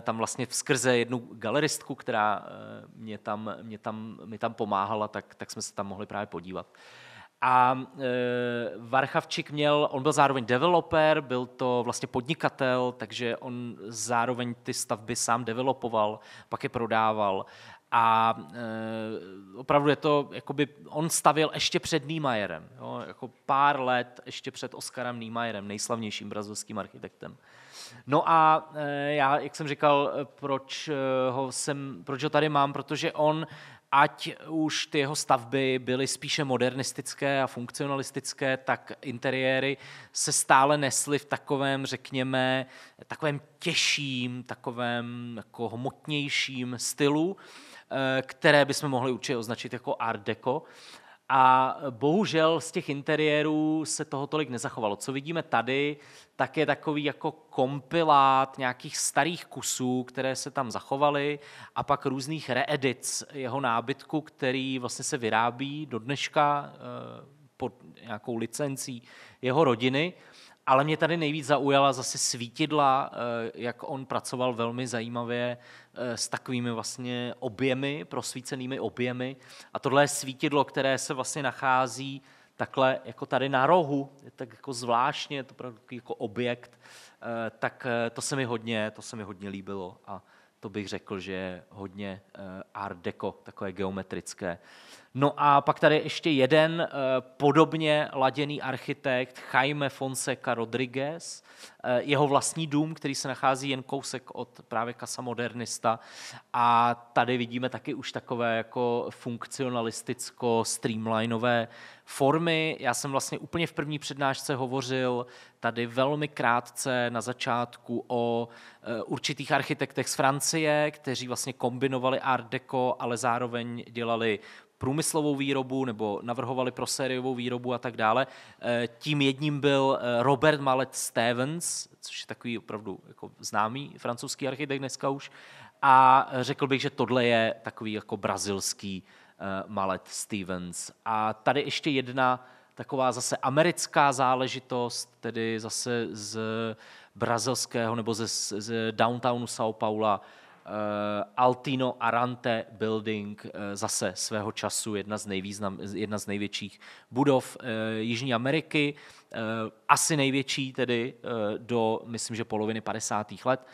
tam vlastně skrze jednu galeristku, která mi tam pomáhala, tak jsme se tam mohli právě podívat. A Varchavčik on byl zároveň developer, byl to vlastně podnikatel, takže on zároveň ty stavby sám developoval, pak je prodával. A opravdu je to, jakoby, on stavěl ještě před Niemeyerem, jo, jako pár let ještě před Oscarem Niemeyerem, nejslavnějším brazilským architektem. No a já, jak jsem říkal, proč ho tady mám, protože on, ať už ty jeho stavby byly spíše modernistické a funkcionalistické, tak interiéry se stále nesly v takovém, řekněme, takovém těžším, takovém jako hmotnějším stylu, které bychom mohli určitě označit jako Art Deco. A bohužel z těch interiérů se toho tolik nezachovalo. Co vidíme tady, tak je takový jako kompilát nějakých starých kusů, které se tam zachovaly a pak různých reedits jeho nábytku, který vlastně se vyrábí do dneška pod nějakou licencí jeho rodiny. Ale mě tady nejvíc zaujala zase svítidla, jak on pracoval velmi zajímavě s takovými vlastně objemy, prosvícenými objemy. A tohle je svítidlo, které se vlastně nachází takhle jako tady na rohu, tak jako zvláštně, to jako objekt, tak to se mi hodně líbilo a to bych řekl, že je hodně Art Deco, takové geometrické. No a pak tady ještě jeden podobně laděný architekt, Jaime Fonseca Rodriguez, jeho vlastní dům, který se nachází jen kousek od právě Casa Modernista a tady vidíme taky už takové jako funkcionalisticko-streamlinové formy. Já jsem vlastně úplně v první přednášce hovořil tady velmi krátce na začátku o určitých architektech z Francie, kteří vlastně kombinovali Art Deco, ale zároveň dělali průmyslovou výrobu nebo navrhovali pro sériovou výrobu a tak dále. Tím jedním byl Robert Mallet Stevens, což je takový opravdu jako známý francouzský architekt dneska už. A řekl bych, že tohle je takový jako brazilský Mallet Stevens. A tady ještě jedna taková zase americká záležitost, tedy zase z brazilského nebo z downtownu São Paula, Altino Arante Building, zase svého času jedna z největších budov Jižní Ameriky, asi největší tedy do, myslím, že poloviny 50. let.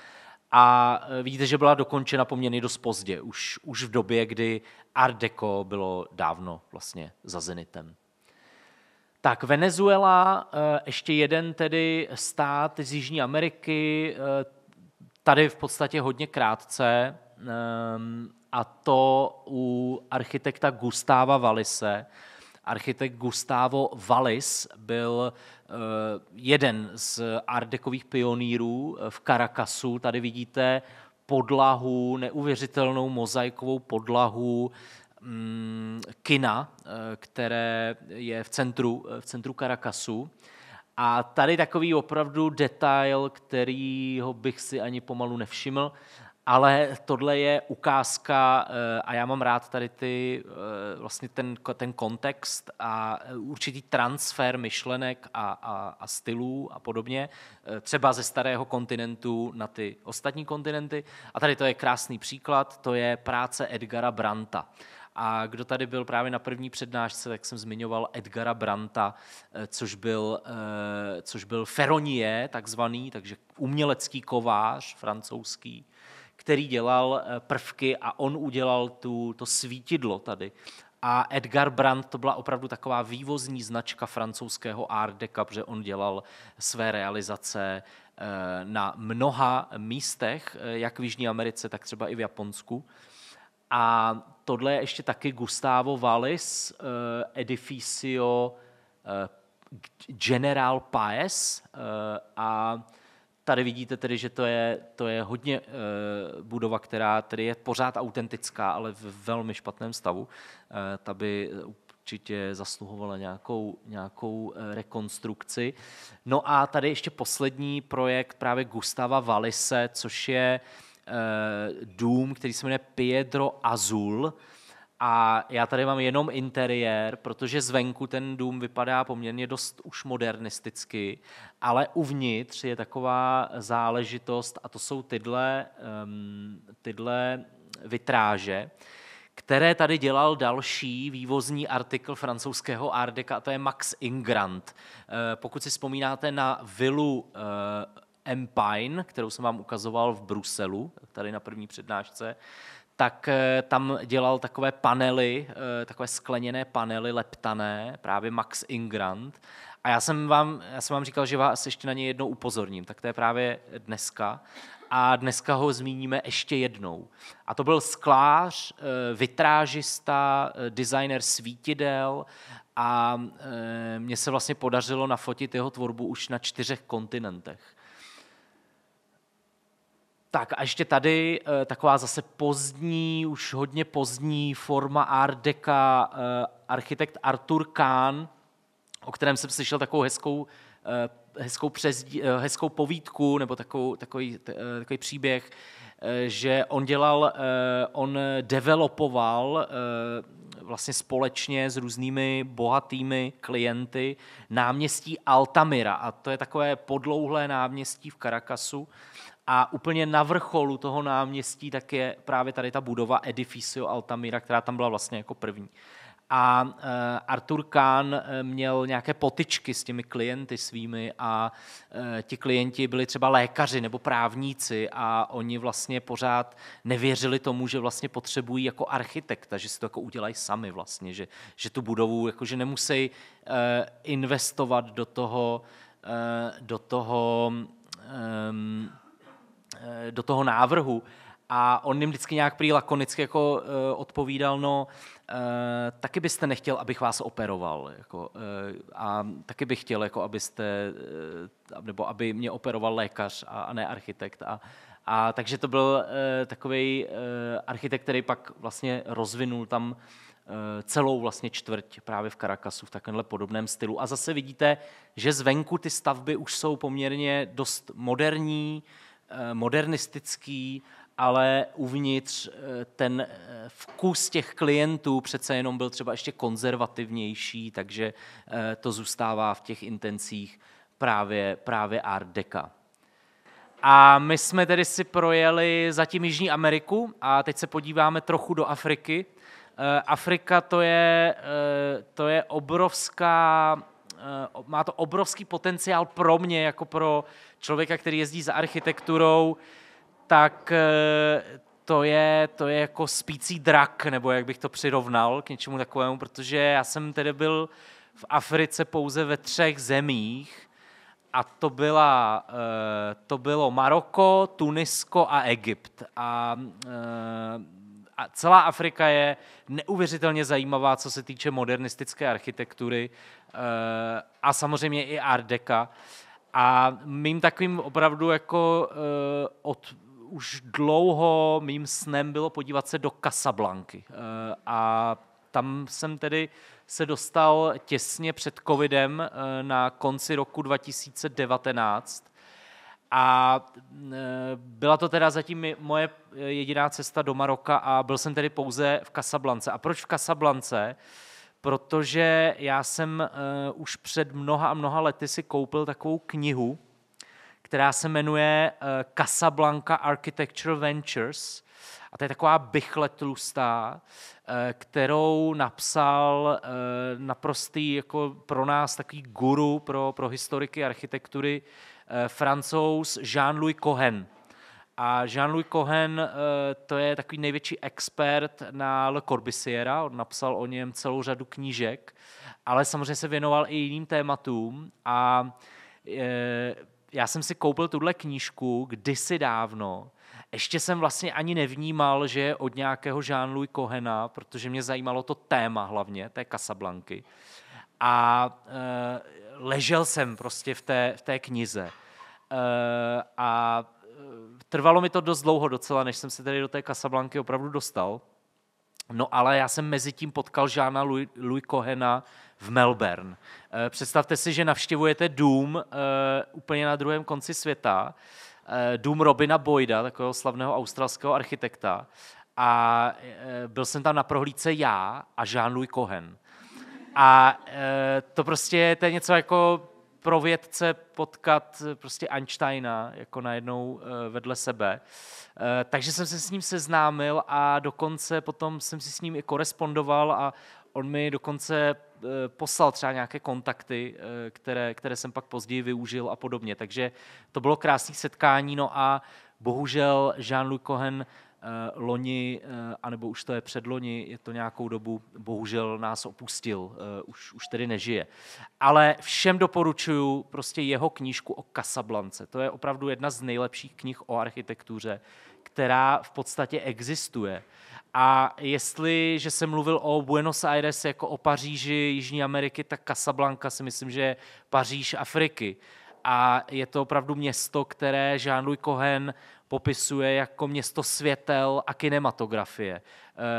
A vidíte, že byla dokončena poměrně dost pozdě, už v době, kdy Art Deco bylo dávno vlastně za zenitem. Tak Venezuela, ještě jeden tedy stát z Jižní Ameriky, tady v podstatě hodně krátce, a to u architekta Gustava Vallise. Architekt Gustavo Vallis byl jeden z art decových pionýrů v Caracasu. Tady vidíte podlahu, neuvěřitelnou mozaikovou podlahu kina, které je v centru Caracasu. A tady takový opravdu detail, kterýho bych si ani pomalu nevšiml, Ale tohle je ukázka a já mám rád tady vlastně ten kontext a určitý transfer myšlenek a stylů a podobně, třeba ze starého kontinentu na ty ostatní kontinenty. A tady to je krásný příklad, to je práce Edgara Brandta. A kdo tady byl právě na první přednášce, tak jsem zmiňoval Edgara Brandta, což byl feronier takzvaný, takže umělecký kovář francouzský, který dělal prvky a on udělal to svítidlo tady. A Edgar Brandt to byla opravdu taková vývozní značka francouzského art deca, protože on dělal své realizace na mnoha místech, jak v Jižní Americe, tak třeba i v Japonsku. A tohle je ještě taky Gustavo Wallis, Edificio General Paez. A tady vidíte tedy, že to je hodně budova, která tedy je pořád autentická, ale v velmi špatném stavu. Ta by určitě zasluhovala nějakou rekonstrukci. No a tady ještě poslední projekt právě Gustava Wallise, což je dům, který se jmenuje Piedro Azul. A já tady mám jenom interiér, protože zvenku ten dům vypadá poměrně dost už modernisticky, ale uvnitř je taková záležitost a to jsou tyhle vitráže, které tady dělal další vývozní artikl francouzského art deca, a to je Max Ingrand. Pokud si vzpomínáte na vilu Empine, kterou jsem vám ukazoval v Bruselu, tady na první přednášce, tak tam dělal takové panely, takové skleněné panely leptané, právě Max Ingrand. A já jsem vám říkal, že vás ještě na ně jednou upozorním, tak to je právě dneska. A dneska ho zmíníme ještě jednou. A to byl sklář, vitrážista, designer svítidel a mně se vlastně podařilo nafotit jeho tvorbu už na 4 kontinentech. Tak a ještě tady taková zase pozdní, už hodně pozdní forma art deca, architekt Arthur Kahn, o kterém jsem slyšel takovou hezkou povídku nebo takový příběh, že on developoval vlastně společně s různými bohatými klienty náměstí Altamira. A to je takové podlouhlé náměstí v Caracasu. A úplně na vrcholu toho náměstí tak je právě tady ta budova Edificio Altamira, která tam byla vlastně jako první. A Arthur Kahn měl nějaké potyčky s těmi klienty svými a ti klienti byli třeba lékaři nebo právníci a oni vlastně pořád nevěřili tomu, že vlastně potřebují jako architekta, že si to jako udělají sami vlastně, že tu budovu jakože nemusí investovat do toho návrhu. A on jim vždycky nějak prý lakonicky jako odpovídal, no taky byste nechtěl, abych vás operoval. Jako, a taky bych chtěl, jako nebo aby mě operoval lékař a ne architekt. A takže to byl takovej architekt, který pak vlastně rozvinul tam celou vlastně čtvrť právě v Caracasu v takovémhle podobném stylu. A zase vidíte, že zvenku ty stavby už jsou poměrně dost moderní, modernistický, ale uvnitř ten vkus těch klientů přece jenom byl třeba ještě konzervativnější, takže to zůstává v těch intencích právě art deca. A my jsme tedy si projeli zatím Jižní Ameriku a teď se podíváme trochu do Afriky. Afrika to je obrovská, má to obrovský potenciál pro mě, jako pro člověka, který jezdí za architekturou, tak to je jako spící drak, nebo jak bych to přirovnal k něčemu takovému, protože já jsem tedy byl v Africe pouze ve 3 zemích a to bylo Maroko, Tunisko a Egypt. A celá Afrika je neuvěřitelně zajímavá, co se týče modernistické architektury a samozřejmě i art deca. A mým takovým opravdu jako už dlouho mým snem bylo podívat se do Casablanky. A tam jsem tedy se dostal těsně před covidem na konci roku 2019. A byla to teda zatím moje jediná cesta do Maroka a byl jsem tedy pouze v Casablance. A proč v Casablance? Protože já jsem už před mnoha a mnoha lety si koupil takovou knihu, která se jmenuje Casablanca Architectural Ventures. A to je taková bychle tlustá, kterou napsal naprostý jako pro nás takový guru pro historiky architektury Francouz Jean-Louis Cohen. A Jean-Louis Cohen to je takový největší expert na Le Corbusiera, on napsal o něm celou řadu knížek, ale samozřejmě se věnoval i jiným tématům a já jsem si koupil tuhle knížku kdysi dávno. Ještě jsem vlastně ani nevnímal, že je od nějakého Jean-Louis Cohena, protože mě zajímalo to téma hlavně, té Casablanky. A ležel jsem prostě v té knize. A trvalo mi to dost dlouho docela, než jsem se tady do té Casablanky opravdu dostal. No ale já jsem mezi tím potkal Jeana Louis Cohena v Melbourne. Představte si, že navštěvujete dům úplně na druhém konci světa, dům Robina Boyda, takového slavného australského architekta. A byl jsem tam na prohlídce já a Jean-Louis Cohen. A to prostě to je něco jako pro vědce potkat prostě Einsteina jako najednou vedle sebe. Takže jsem se s ním seznámil a dokonce potom jsem si s ním i korespondoval a on mi dokonce poslal třeba nějaké kontakty, které jsem pak později využil a podobně. Takže to bylo krásné setkání, no a bohužel Jean-Louis Cohen loni, anebo už to je předloni, je to nějakou dobu, bohužel nás opustil, už tedy nežije. Ale všem doporučuju prostě jeho knížku o Casablance. To je opravdu jedna z nejlepších knih o architektuře, která v podstatě existuje. A jestliže jsem mluvil o Buenos Aires jako o Paříži Jižní Ameriky, tak Casablanca si myslím, že je Paříž Afriky. A je to opravdu město, které Jean-Louis Cohen popisuje jako město světel a kinematografie,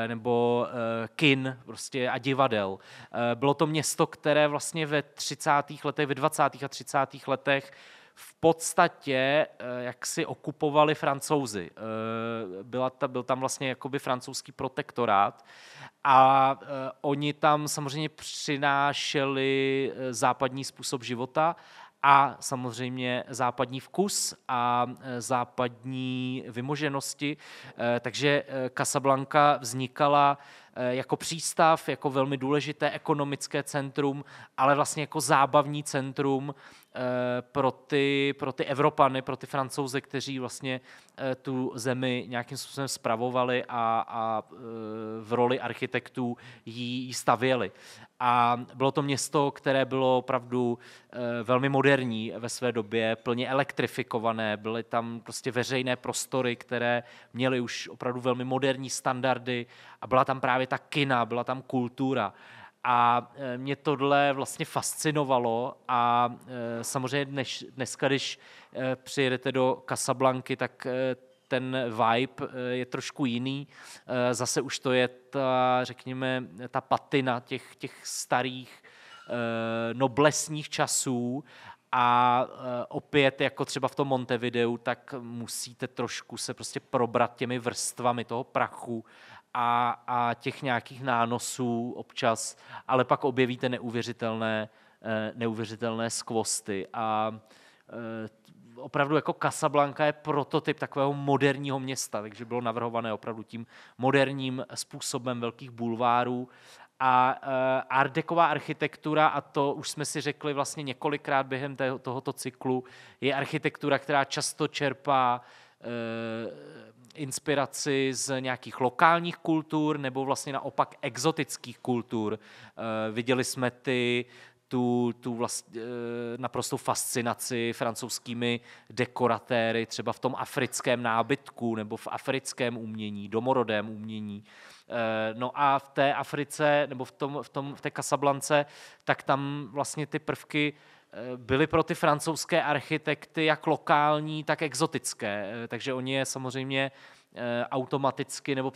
nebo kin prostě a divadel. Bylo to město, které vlastně ve 30. letech, ve 20. a 30. letech v podstatě jak si okupovali Francouzi. Byl tam vlastně jakoby francouzský protektorát a oni tam samozřejmě přinášeli západní způsob života a samozřejmě západní vkus a západní vymoženosti. Takže Casablanca vznikala jako přístav, jako velmi důležité ekonomické centrum, ale vlastně jako zábavní centrum pro ty Evropany, pro ty Francouze, kteří vlastně tu zemi nějakým způsobem spravovali a v roli architektů ji stavěli. A bylo to město, které bylo opravdu velmi moderní ve své době, plně elektrifikované, byly tam prostě veřejné prostory, které měly už opravdu velmi moderní standardy a byla tam právě ta kina, byla tam kultura. A mě tohle vlastně fascinovalo a samozřejmě dneska, když přijedete do Casablanky, tak ten vibe je trošku jiný. Zase už to je řekněme, ta patina těch starých noblesních časů a opět jako třeba v tom Montevideu, tak musíte trošku se prostě probrat těmi vrstvami toho prachu a těch nějakých nánosů občas, ale pak objevíte neuvěřitelné skvosty a opravdu jako Casablanca je prototyp takového moderního města, takže bylo navrhované opravdu tím moderním způsobem velkých bulvárů a art decová architektura, a to už jsme si řekli vlastně několikrát během tohoto cyklu, je architektura, která často čerpá inspiraci z nějakých lokálních kultur nebo vlastně naopak exotických kultur. Viděli jsme tu naprostou fascinaci francouzskými dekoratéry, třeba v tom africkém nábytku nebo v africkém umění, domorodém umění. No a v té Africe nebo v té Casablance, tak tam vlastně ty prvky byly pro ty francouzské architekty jak lokální, tak exotické. Takže oni je samozřejmě automaticky nebo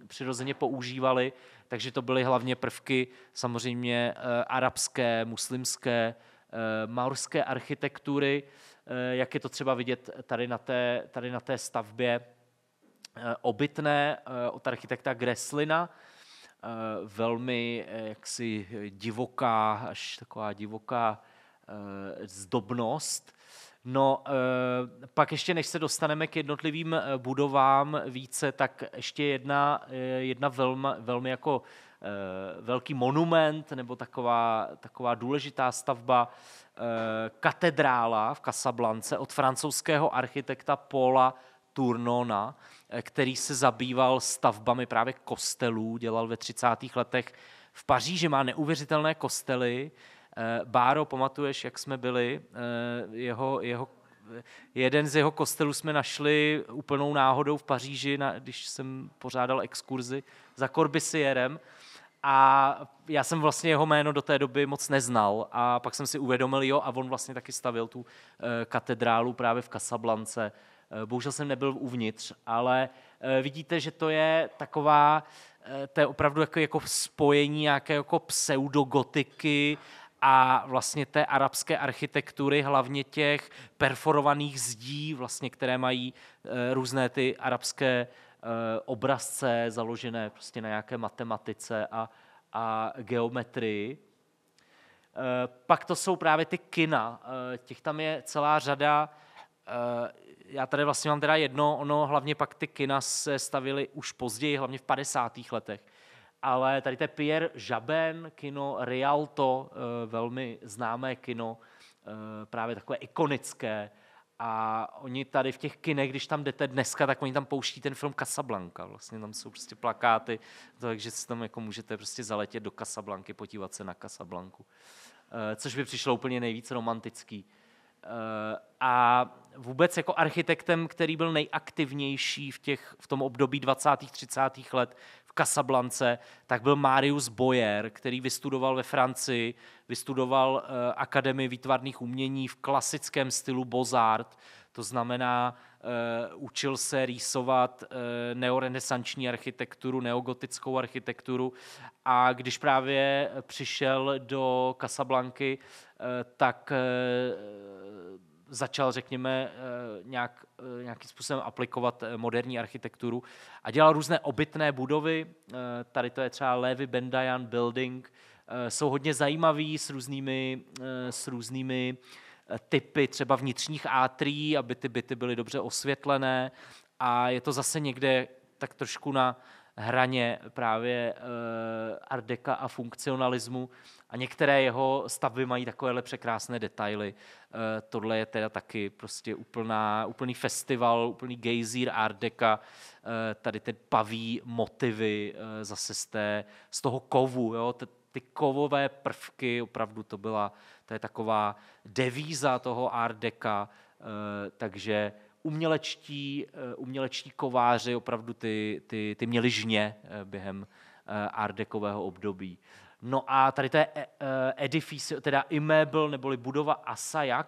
přirozeně používali. Takže to byly hlavně prvky samozřejmě arabské, muslimské, maorské architektury. jak je to třeba vidět tady na té stavbě obytné od architekta Gresslina. Velmi jaksi divoká, až taková divoká zdobnost. No, pak ještě než se dostaneme k jednotlivým budovám více, tak ještě jedna velmi jako velký monument nebo taková důležitá stavba, katedrála v Casablance od francouzského architekta Paula Tournona, který se zabýval stavbami právě kostelů, dělal ve 30. letech v Paříži, má neuvěřitelné kostely. Báro, pamatuješ, jak jsme byli? Jeden z jeho kostelů jsme našli úplnou náhodou v Paříži, když jsem pořádal exkurzi za Corbusierem. A já jsem vlastně jeho jméno do té doby moc neznal a pak jsem si uvědomil, a on vlastně taky stavil tu katedrálu právě v Casablance. Bohužel jsem nebyl uvnitř, ale vidíte, že to je to je opravdu jako spojení nějaké jako pseudogotiky a vlastně té arabské architektury, hlavně těch perforovaných zdí, vlastně, které mají různé ty arabské obrazce založené prostě na nějaké matematice a geometrii. Pak to jsou právě ty kina. Těch tam je celá řada. Já tady vlastně mám teda jedno, hlavně pak ty kina se stavily už později, hlavně v 50. letech. Ale tady to je Pierre Jabin, kino Rialto, velmi známé kino, právě takové ikonické. A oni tady v těch kinech, když tam jdete dneska, tak oni tam pouští ten film Casablanca. Vlastně tam jsou prostě plakáty, takže si tam jako můžete prostě zaletět do Casablanky, podívat se na Casablanku. Což by přišlo úplně nejvíc romantický. A vůbec jako architektem, který byl nejaktivnější v tom období 20. 30. let v Casablance, tak byl Marius Boyer, který vystudoval ve Francii, vystudoval Akademii výtvarných umění v klasickém stylu Beaux-Arts, to znamená, učil se rýsovat neorenesanční architekturu, neogotickou architekturu a když právě přišel do Casablanky, tak začal, řekněme, nějakým způsobem aplikovat moderní architekturu a dělal různé obytné budovy. Tady to je třeba Levi Bendayan Building. Jsou hodně zajímavý s různými typy třeba vnitřních átrií, aby ty byty byly dobře osvětlené a je to zase někde tak trošku na hraně právě art deca a funkcionalismu a některé jeho stavby mají takovéhle překrásné detaily. Tohle je teda taky prostě úplný festival, úplný gejzír art deca, tady ty paví motivy zase z toho kovu, jo? Ty kovové prvky, opravdu to je taková devíza toho art deca, takže umělečtí kováři opravdu ty měli žně během art decového období. No a tady to je edifice, teda immeuble, neboli budova Assayac,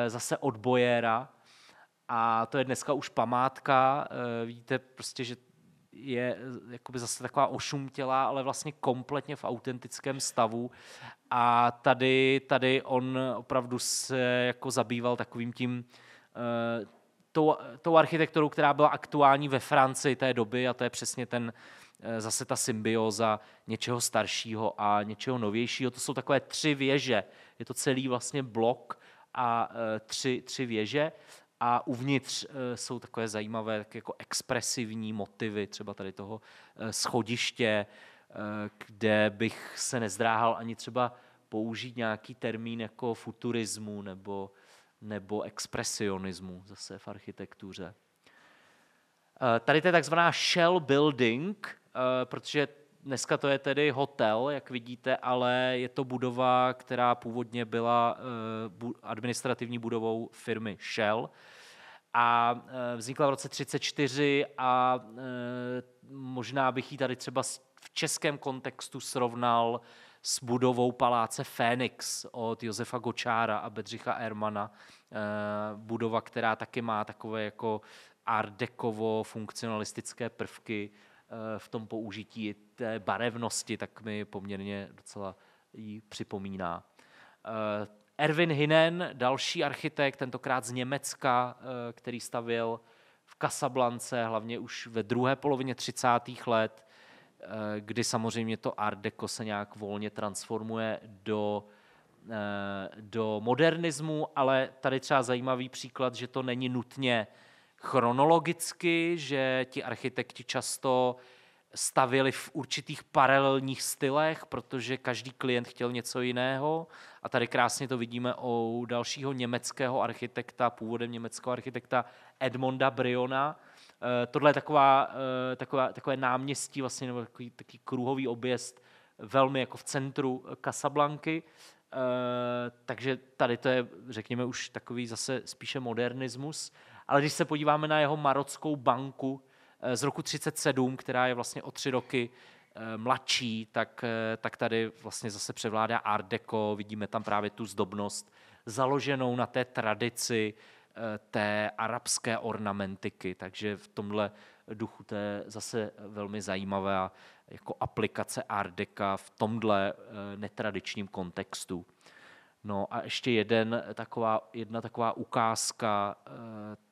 zase od Boyera. A to je dneska už památka. Vidíte prostě, že je jakoby zase taková ošumtělá, ale vlastně kompletně v autentickém stavu. A tady on opravdu se jako zabýval takovým tím tou architekturou, která byla aktuální ve Francii té doby a to je přesně zase ta symbioza něčeho staršího a něčeho novějšího. To jsou takové 3 věže. Je to celý vlastně blok a 3 věže a uvnitř jsou takové zajímavé tak jako expresivní motivy, třeba tady toho schodiště, kde bych se nezdráhal ani třeba použít nějaký termín jako futurismu nebo expresionismu zase v architektuře. Tady to je takzvaná shell building, protože dneska to je tedy hotel, jak vidíte, ale je to budova, která původně byla administrativní budovou firmy Shell a vznikla v roce 1934 a možná bych ji tady třeba v českém kontextu srovnal s budovou paláce Fénix od Josefa Gočára a Bedřicha Ermana. Budova, která taky má takové jako art decovo funkcionalistické prvky v tom použití té barevnosti, tak mi poměrně docela jí připomíná. Erwin Hinen, další architekt, tentokrát z Německa, který stavěl v Casablance, hlavně už ve druhé polovině 30. let, kdy samozřejmě to art deco se nějak volně transformuje do modernismu, ale tady třeba zajímavý příklad, že to není nutně chronologicky, že ti architekti často stavěli v určitých paralelních stylech, protože každý klient chtěl něco jiného. A tady krásně to vidíme u dalšího německého architekta, původem německého architekta Edmonda Briona. Tohle je takové náměstí, vlastně, nebo takový kruhový objezd, velmi jako v centru Casablanky. Takže tady to je, řekněme, už takový zase spíše modernismus. Ale když se podíváme na jeho marockou banku z roku 1937, která je vlastně o 3 roky mladší, tak tady vlastně zase převládá art deco, vidíme tam právě tu zdobnost založenou na té tradici té arabské ornamentiky, takže v tomhle duchu to je zase velmi zajímavá jako aplikace art deca v tomhle netradičním kontextu. No a ještě jedna taková ukázka,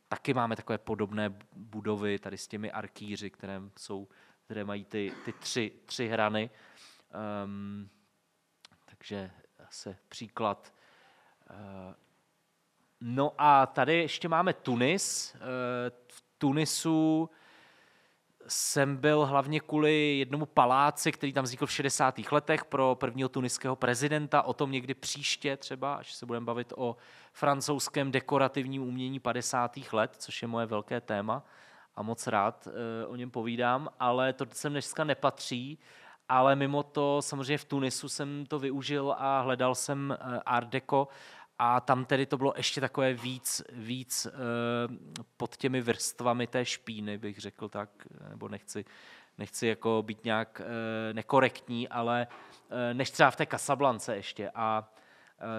taky máme takové podobné budovy tady s těmi arkýři, které mají ty tři hrany. Takže zase příklad. No a tady ještě máme Tunis. V Tunisu jsem byl hlavně kvůli jednomu paláci, který tam vznikl v 60. letech pro prvního tuniského prezidenta. O tom někdy příště třeba, až se budeme bavit o francouzském dekorativním umění 50. let, což je moje velké téma a moc rád o něm povídám, ale to sem dneska nepatří. Ale mimo to, samozřejmě v Tunisu jsem to využil a hledal jsem art deco a tam tedy to bylo ještě takové víc pod těmi vrstvami té špíny, bych řekl tak, nebo nechci jako být nějak nekorektní, ale než třeba v té Casablance ještě. A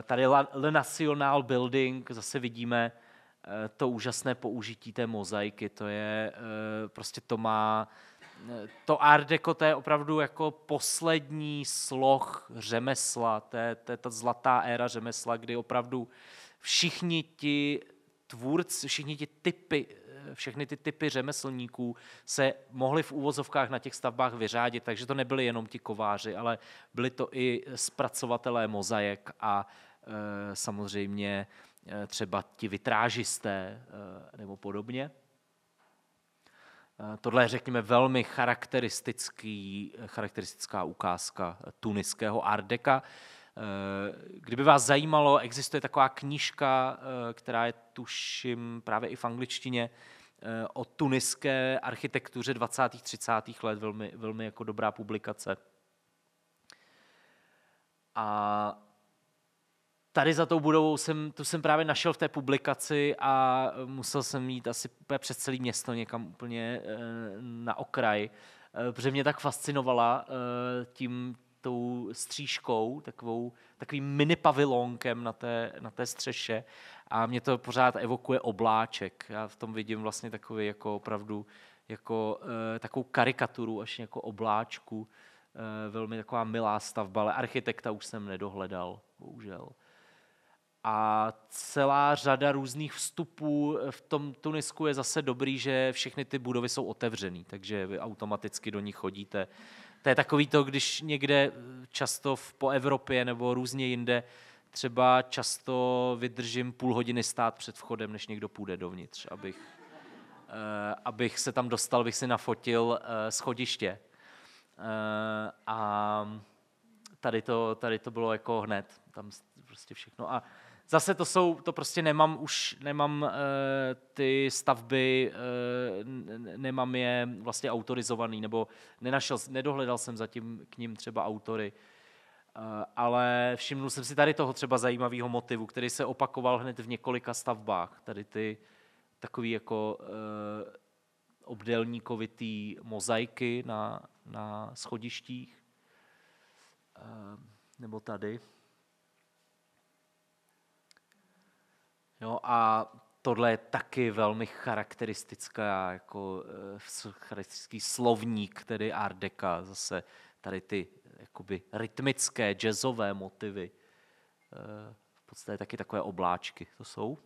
tady Le National Building zase vidíme to úžasné použití té mozaiky. To je prostě to art deco, to je opravdu jako poslední sloh řemesla, to je ta zlatá éra řemesla, kdy opravdu všichni ti tvůrci, všechny ty typy řemeslníků se mohli v úvozovkách na těch stavbách vyřádit, takže to nebyli jenom ti kováři, ale byli to i zpracovatelé mozaik a samozřejmě třeba ti vitrážisté nebo podobně. Tohle je, řekněme, velmi charakteristická ukázka tuniského art deca. Kdyby vás zajímalo, existuje taková knížka, která je, tuším, právě i v angličtině, o tuniské architektuře 20. 30. let, velmi, velmi jako dobrá publikace. A tady za tou budovou jsem právě našel v té publikaci a musel jsem jít asi přes celé město někam úplně na okraj, protože mě tak fascinovala tou stříškou, takovým mini pavilonkem na té střeše a mě to pořád evokuje obláček. Já v tom vidím vlastně takový jako opravdu jako takovou karikaturu až jako obláčku, velmi taková milá stavba, ale architekta už jsem nedohledal, bohužel. A celá řada různých vstupů v tom Tunisku je zase dobrý, že všechny ty budovy jsou otevřený, takže vy automaticky do nich chodíte. To je takový to, když někde často po Evropě nebo různě jinde třeba často vydržím půl hodiny stát před vchodem, než někdo půjde dovnitř, abych se tam dostal, bych si nafotil schodiště. A tady to bylo jako hned, tam prostě všechno. A zase to prostě nemám ty stavby, nemám je vlastně autorizovaný, nebo nedohledal jsem zatím k ním třeba autory, ale všimnul jsem si tady toho třeba zajímavého motivu, který se opakoval hned v několika stavbách. Tady ty takový jako obdélníkovitý mozaiky na schodištích, nebo tady. Jo, a tohle je taky velmi charakteristický slovník, tedy art deca, zase tady ty jakoby rytmické, jazzové motivy v podstatě taky takové obláčky to jsou.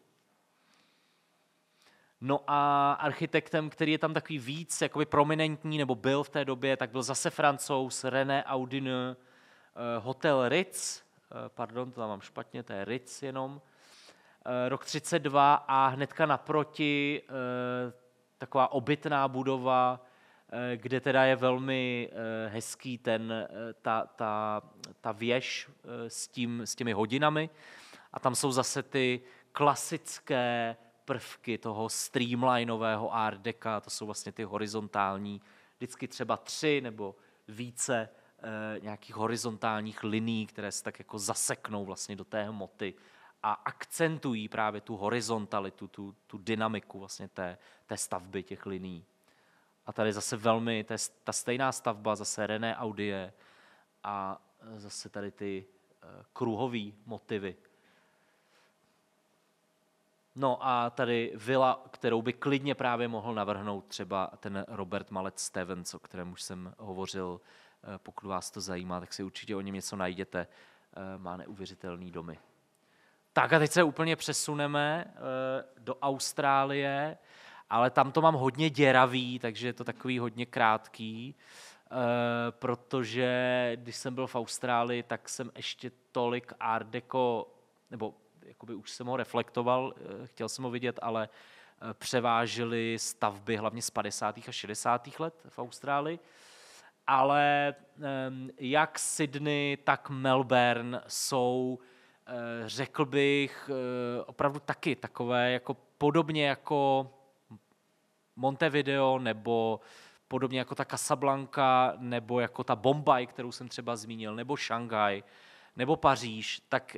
No a architektem, který je tam takový víc jakoby prominentní, nebo byl v té době, tak byl zase Francouz René Audineux, hotel Ritz, pardon, to tam mám špatně, to je Ritz jenom, rok 32 a hnedka naproti taková obytná budova, kde teda je velmi hezký ta věž s těmi hodinami a tam jsou zase ty klasické prvky toho streamlinového art deca, to jsou vlastně ty horizontální, vždycky třeba 3 nebo více nějakých horizontálních linií, které se tak jako zaseknou vlastně do té hmoty a akcentují právě tu horizontalitu, tu dynamiku vlastně té stavby těch linií. A tady zase velmi, ta stejná stavba, zase René Audie a zase tady ty kruhové motivy. No a tady vila, kterou by klidně právě mohl navrhnout třeba ten Robert Mallet Stevens, o kterém už jsem hovořil. Pokud vás to zajímá, tak si určitě o něm něco najděte. Má neuvěřitelný domy. Tak a teď se úplně přesuneme do Austrálie, ale tam to mám hodně děravý, takže je to takový hodně krátký, protože když jsem byl v Austrálii, tak jsem ještě tolik art deco, nebo jakoby už jsem ho reflektoval, chtěl jsem ho vidět, ale převážily stavby hlavně z 50. a 60. let v Austrálii. Ale jak Sydney, tak Melbourne jsou, řekl bych, opravdu taky takové, jako podobně jako Montevideo, nebo podobně jako ta Casablanca, nebo jako ta Bombay, kterou jsem třeba zmínil, nebo Šanghaj, nebo Paříž, tak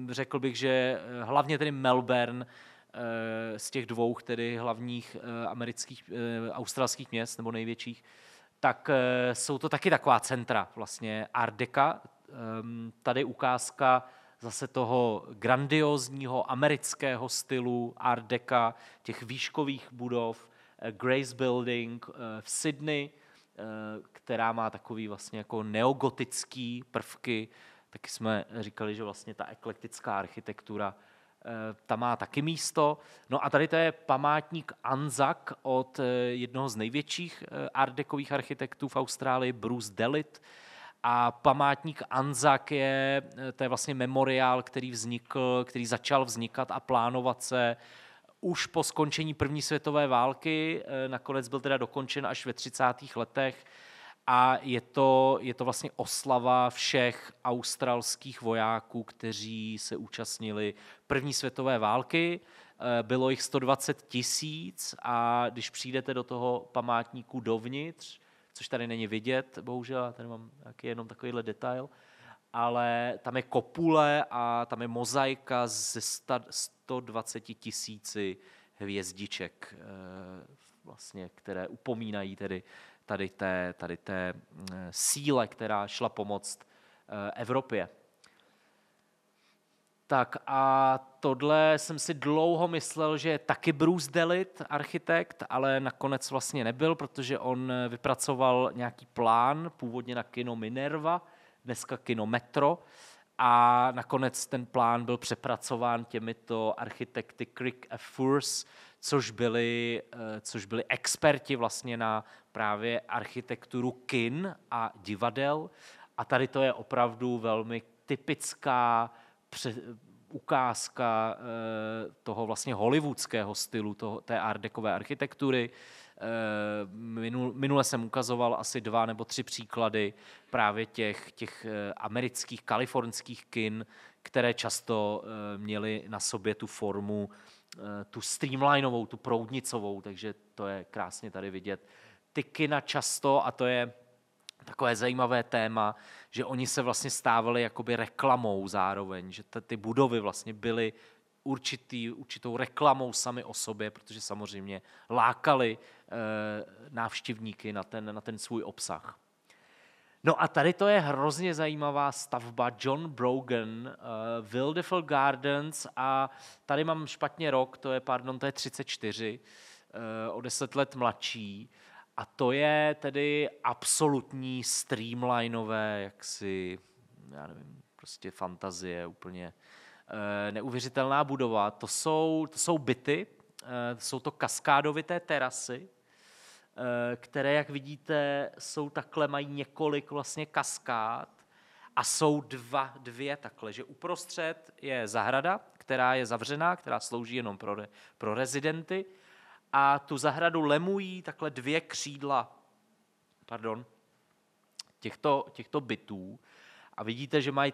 řekl bych, že hlavně tedy Melbourne z těch dvou tedy hlavních australských měst nebo největších, tak jsou to taky taková centra vlastně art deca. Tady ukázka zase toho grandiózního amerického stylu art deca, těch výškových budov, Grace Building v Sydney, která má takový vlastně jako neogotický prvky. Taky jsme říkali, že vlastně ta eklektická architektura tam má taky místo. No a tady to je památník Anzac od jednoho z největších art decových architektů v Austrálii, Bruce Delit. A památník Anzac to je vlastně memoriál, který začal vznikat a plánovat se už po skončení první světové války. Nakonec byl teda dokončen až ve 30. letech. A je to vlastně oslava všech australských vojáků, kteří se účastnili první světové války. Bylo jich 120 000 a když přijdete do toho památníku dovnitř, což tady není vidět, bohužel, tady mám jenom takovýhle detail, ale tam je kopule a tam je mozaika ze 120 000 hvězdiček, vlastně, které upomínají tedy tady té síle, která šla pomoct Evropě. Tak a tohle jsem si dlouho myslel, že je taky Bruce Delit, architekt, ale nakonec vlastně nebyl, protože on vypracoval nějaký plán, původně na kino Minerva, dneska kino Metro, a nakonec ten plán byl přepracován těmito architekty Crick a Furse, což byli experti vlastně na právě architekturu kin a divadel. A tady to je opravdu velmi typická ukázka toho vlastně hollywoodského stylu, té art decové architektury. Minule jsem ukazoval asi 2 nebo 3 příklady právě těch amerických, kalifornských kin, které často měly na sobě tu formu, tu streamlinovou, tu proudnicovou, takže to je krásně tady vidět. Ty kina často, a to je takové zajímavé téma, že oni se vlastně stávali jakoby reklamou zároveň, že ty budovy vlastně byly určitou reklamou sami o sobě, protože samozřejmě lákali návštěvníky na ten svůj obsah. No a tady to je hrozně zajímavá stavba John Brogan, Wildefell Gardens, a tady mám špatně rok, to je 34, o 10 let mladší. A to je tedy absolutní streamlineové, jaksi, já nevím, prostě fantazie úplně Neuvěřitelná budova. To jsou byty, jsou to kaskádovité terasy, které, jak vidíte, jsou takhle, mají několik vlastně kaskád a jsou dvě takhle, že uprostřed je zahrada, která je zavřená, která slouží jenom pro rezidenty a tu zahradu lemují takhle dvě křídla těchto bytů a vidíte, že mají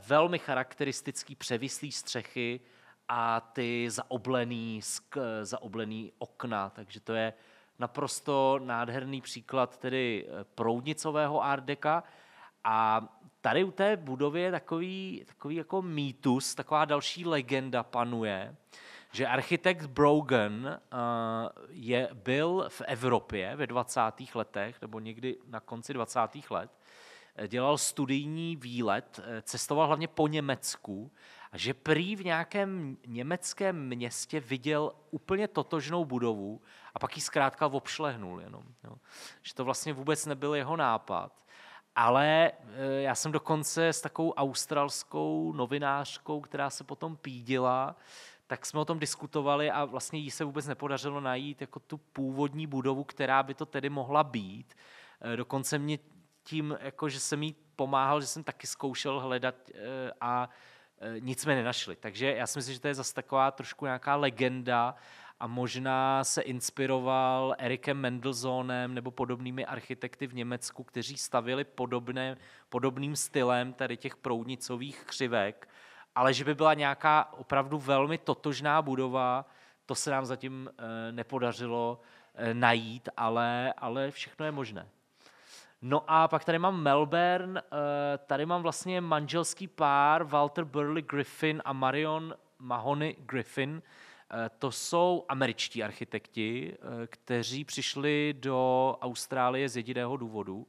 velmi charakteristický převislý střechy a ty zaoblený okna, takže to je naprosto nádherný příklad tedy proudnicového art deca. A tady u té budovy je takový jako mýtus, taková další legenda panuje, že architekt Brogan byl v Evropě ve 20. letech, nebo někdy na konci 20. let, dělal studijní výlet, cestoval hlavně po Německu a že prý v nějakém německém městě viděl úplně totožnou budovu a pak ji zkrátka obšlehnul jenom. Jo. Že to vlastně vůbec nebyl jeho nápad. Ale já jsem dokonce s takovou australskou novinářkou, která se potom pídila, tak jsme o tom diskutovali a vlastně jí se vůbec nepodařilo najít jako tu původní budovu, která by to tedy mohla být. Dokonce mě tím, jako, že jsem jí pomáhal, že jsem taky zkoušel hledat a nic jsme nenašli. Takže já si myslím, že to je zase taková trošku nějaká legenda a možná se inspiroval Erikem Mendelsohnem nebo podobnými architekty v Německu, kteří stavěli podobným stylem tady těch proudnicových křivek, ale že by byla nějaká opravdu velmi totožná budova, to se nám zatím nepodařilo najít, ale všechno je možné. No a pak tady mám Melbourne, tady mám vlastně manželský pár Walter Burley Griffin a Marion Mahony Griffin. To jsou američtí architekti, kteří přišli do Austrálie z jediného důvodu,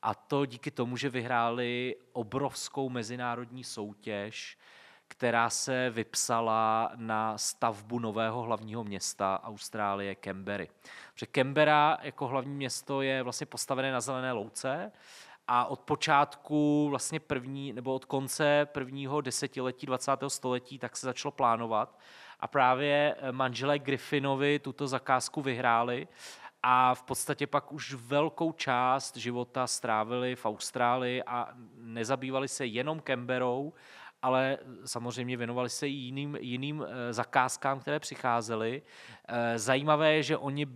a to díky tomu, že vyhráli obrovskou mezinárodní soutěž, která se vypsala na stavbu nového hlavního města Austrálie, Canberry. Protože Canberra jako hlavní město je vlastně postavené na zelené louce a od počátku vlastně od konce prvního desetiletí 20. století tak se začalo plánovat a právě manželé Griffinovi tuto zakázku vyhráli a v podstatě pak už velkou část života strávili v Austrálii a nezabývali se jenom Canberrou, ale samozřejmě věnovali se i jiným zakázkám, které přicházely. Zajímavé je, že oni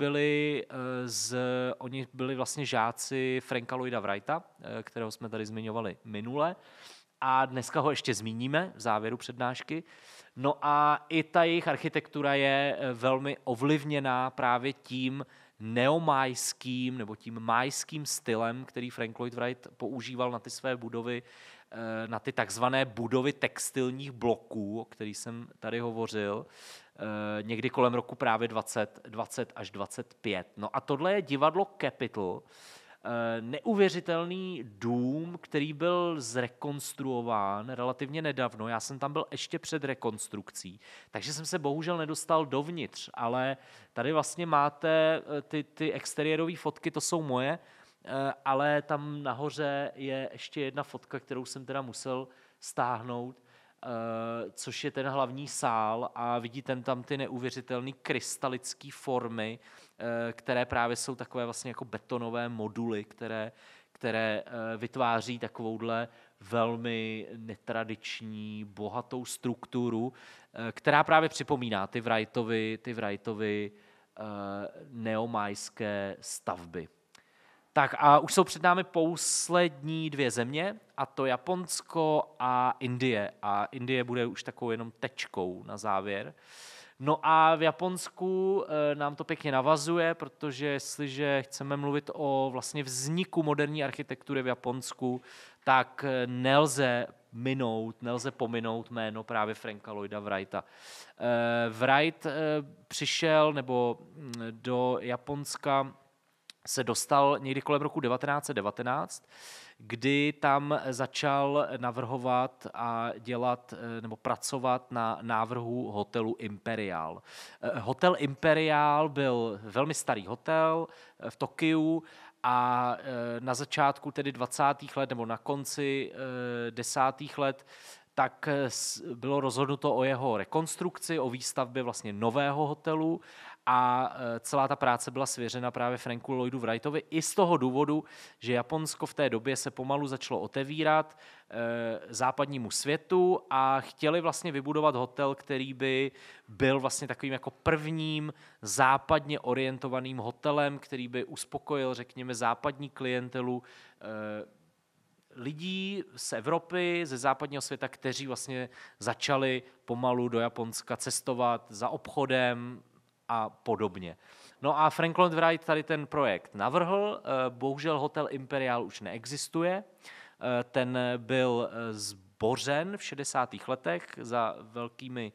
byli vlastně žáci Franka Lloyda Wrighta, kterého jsme tady zmiňovali minule, a dneska ho ještě zmíníme v závěru přednášky. No a i ta jejich architektura je velmi ovlivněná právě tím neomajským nebo tím majským stylem, který Frank Lloyd Wright používal na ty své budovy, na ty takzvané budovy textilních bloků, o kterých jsem tady hovořil, někdy kolem roku právě 20 až 25. No a tohle je divadlo Capitol, neuvěřitelný dům, který byl zrekonstruován relativně nedávno. Já jsem tam byl ještě před rekonstrukcí, takže jsem se bohužel nedostal dovnitř, ale tady vlastně máte ty exteriérové fotky, to jsou moje, ale tam nahoře je ještě jedna fotka, kterou jsem teda musel stáhnout, což je ten hlavní sál a vidíte tam ty neuvěřitelné krystalické formy, které právě jsou takové vlastně jako betonové moduly, které vytváří takovouhle velmi netradiční, bohatou strukturu, která právě připomíná ty Wrightovy neomajské stavby. Tak a už jsou před námi poslední dvě země, a to Japonsko a Indie. A Indie bude už takovou jenom tečkou na závěr. No a v Japonsku nám to pěkně navazuje, protože jestliže chceme mluvit o vlastně vzniku moderní architektury v Japonsku, tak nelze pominout jméno právě Franka Lloyda Wrighta. Wright přišel nebo do Japonska se dostal někdy kolem roku 1919, kdy tam začal navrhovat a dělat nebo pracovat na návrhu hotelu Imperial. Hotel Imperial byl velmi starý hotel v Tokiu a na začátku tedy 20. let nebo na konci 10. let tak bylo rozhodnuto o jeho rekonstrukci, o výstavbě vlastně nového hotelu a celá ta práce byla svěřena právě Franku Lloydu Wrightovi i z toho důvodu, že Japonsko v té době se pomalu začalo otevírat západnímu světu a chtěli vlastně vybudovat hotel, který by byl vlastně takovým jako prvním západně orientovaným hotelem, který by uspokojil, řekněme, západní klientelu lidí z Evropy, ze západního světa, kteří vlastně začali pomalu do Japonska cestovat za obchodem a podobně. No a Frank Lloyd Wright tady ten projekt navrhl, bohužel hotel Imperial už neexistuje, ten byl zbořen v 60. letech za velkými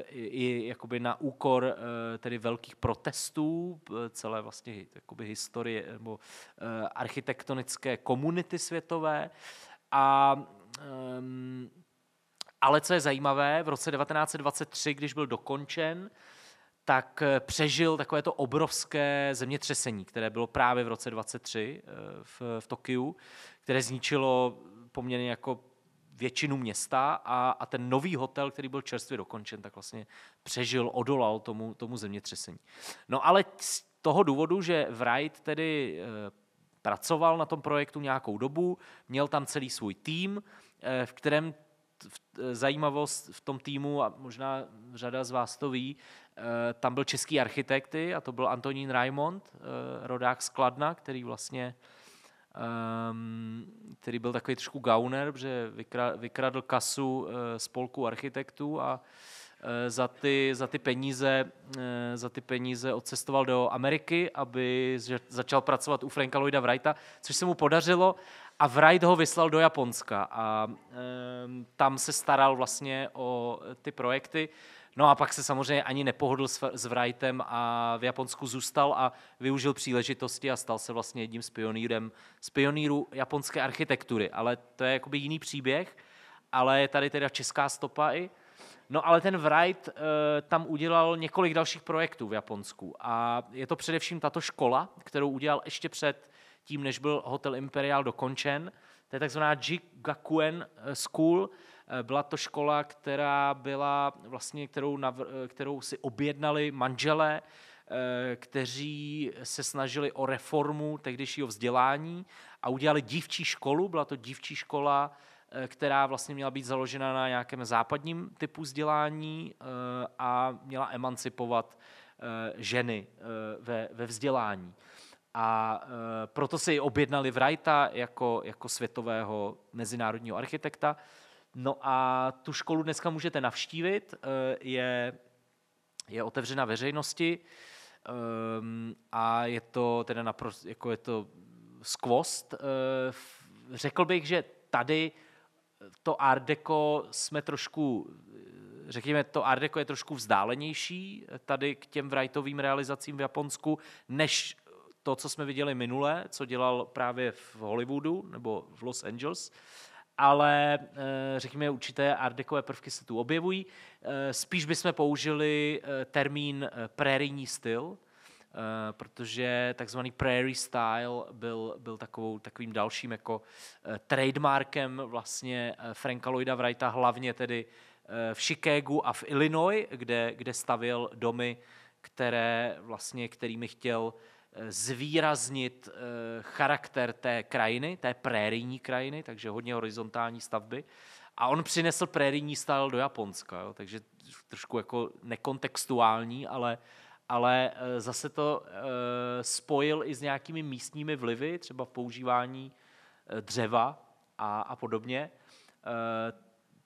i jakoby na úkor tedy velkých protestů celé vlastně jakoby historie nebo architektonické komunity světové. Ale co je zajímavé, v roce 1923, když byl dokončen, tak přežil takovéto obrovské zemětřesení, které bylo právě v roce 23 v Tokiu, které zničilo poměrně jako většinu města a ten nový hotel, který byl čerstvě dokončen, tak vlastně přežil, odolal tomu zemětřesení. No ale z toho důvodu, že Wright tedy pracoval na tom projektu nějakou dobu, měl tam celý svůj tým, v kterém zajímavost v tom týmu, a možná řada z vás to ví, tam byl český architekty a to byl Antonín Raimond, rodák z Kladna, který vlastně který byl takový trošku gauner, protože vykradl kasu spolku architektů a za ty peníze odcestoval do Ameriky, aby začal pracovat u Franka Lloyda Wrighta, což se mu podařilo a Wright ho vyslal do Japonska a tam se staral vlastně o ty projekty. No a pak se samozřejmě ani nepohodl s Wrightem a v Japonsku zůstal a využil příležitosti a stal se vlastně jedním z pionýrů japonské architektury. Ale to je jakoby jiný příběh, ale je tady teda česká stopa i. No ale ten Wright tam udělal několik dalších projektů v Japonsku a je to především tato škola, kterou udělal ještě před tím, než byl Hotel Imperial dokončen. To je takzvaná Jigakuen School. Byla to škola, která byla vlastně, kterou si objednali manželé, kteří se snažili o reformu tehdejšího vzdělání a udělali dívčí školu. Byla to dívčí škola, která vlastně měla být založena na nějakém západním typu vzdělání a měla emancipovat ženy ve vzdělání. A proto si objednali Wrighta jako světového mezinárodního architekta. No a tu školu dneska můžete navštívit, je otevřena veřejnosti a je to teda naprosto, jako je to skvost. Řekl bych, že tady to Art Deco jsme trošku, řekněme, to Art Deco je trošku vzdálenější tady k těm Wrightovým realizacím v Japonsku, než to, co jsme viděli minule, co dělal právě v Hollywoodu nebo v Los Angeles, ale řekněme, určité art decové prvky se tu objevují. Spíš bychom použili termín prérijní styl, protože takzvaný prairie style byl takovým dalším jako trademarkem vlastně Franka Lloyda Wrighta, hlavně tedy v Chicagu a v Illinois, kde stavěl domy, kterými chtěl zvýraznit charakter té krajiny, té prérijní krajiny, takže hodně horizontální stavby. A on přinesl prérijní styl do Japonska, jo, takže trošku jako nekontextuální, ale zase to spojil i s nějakými místními vlivy, třeba v používání dřeva a podobně.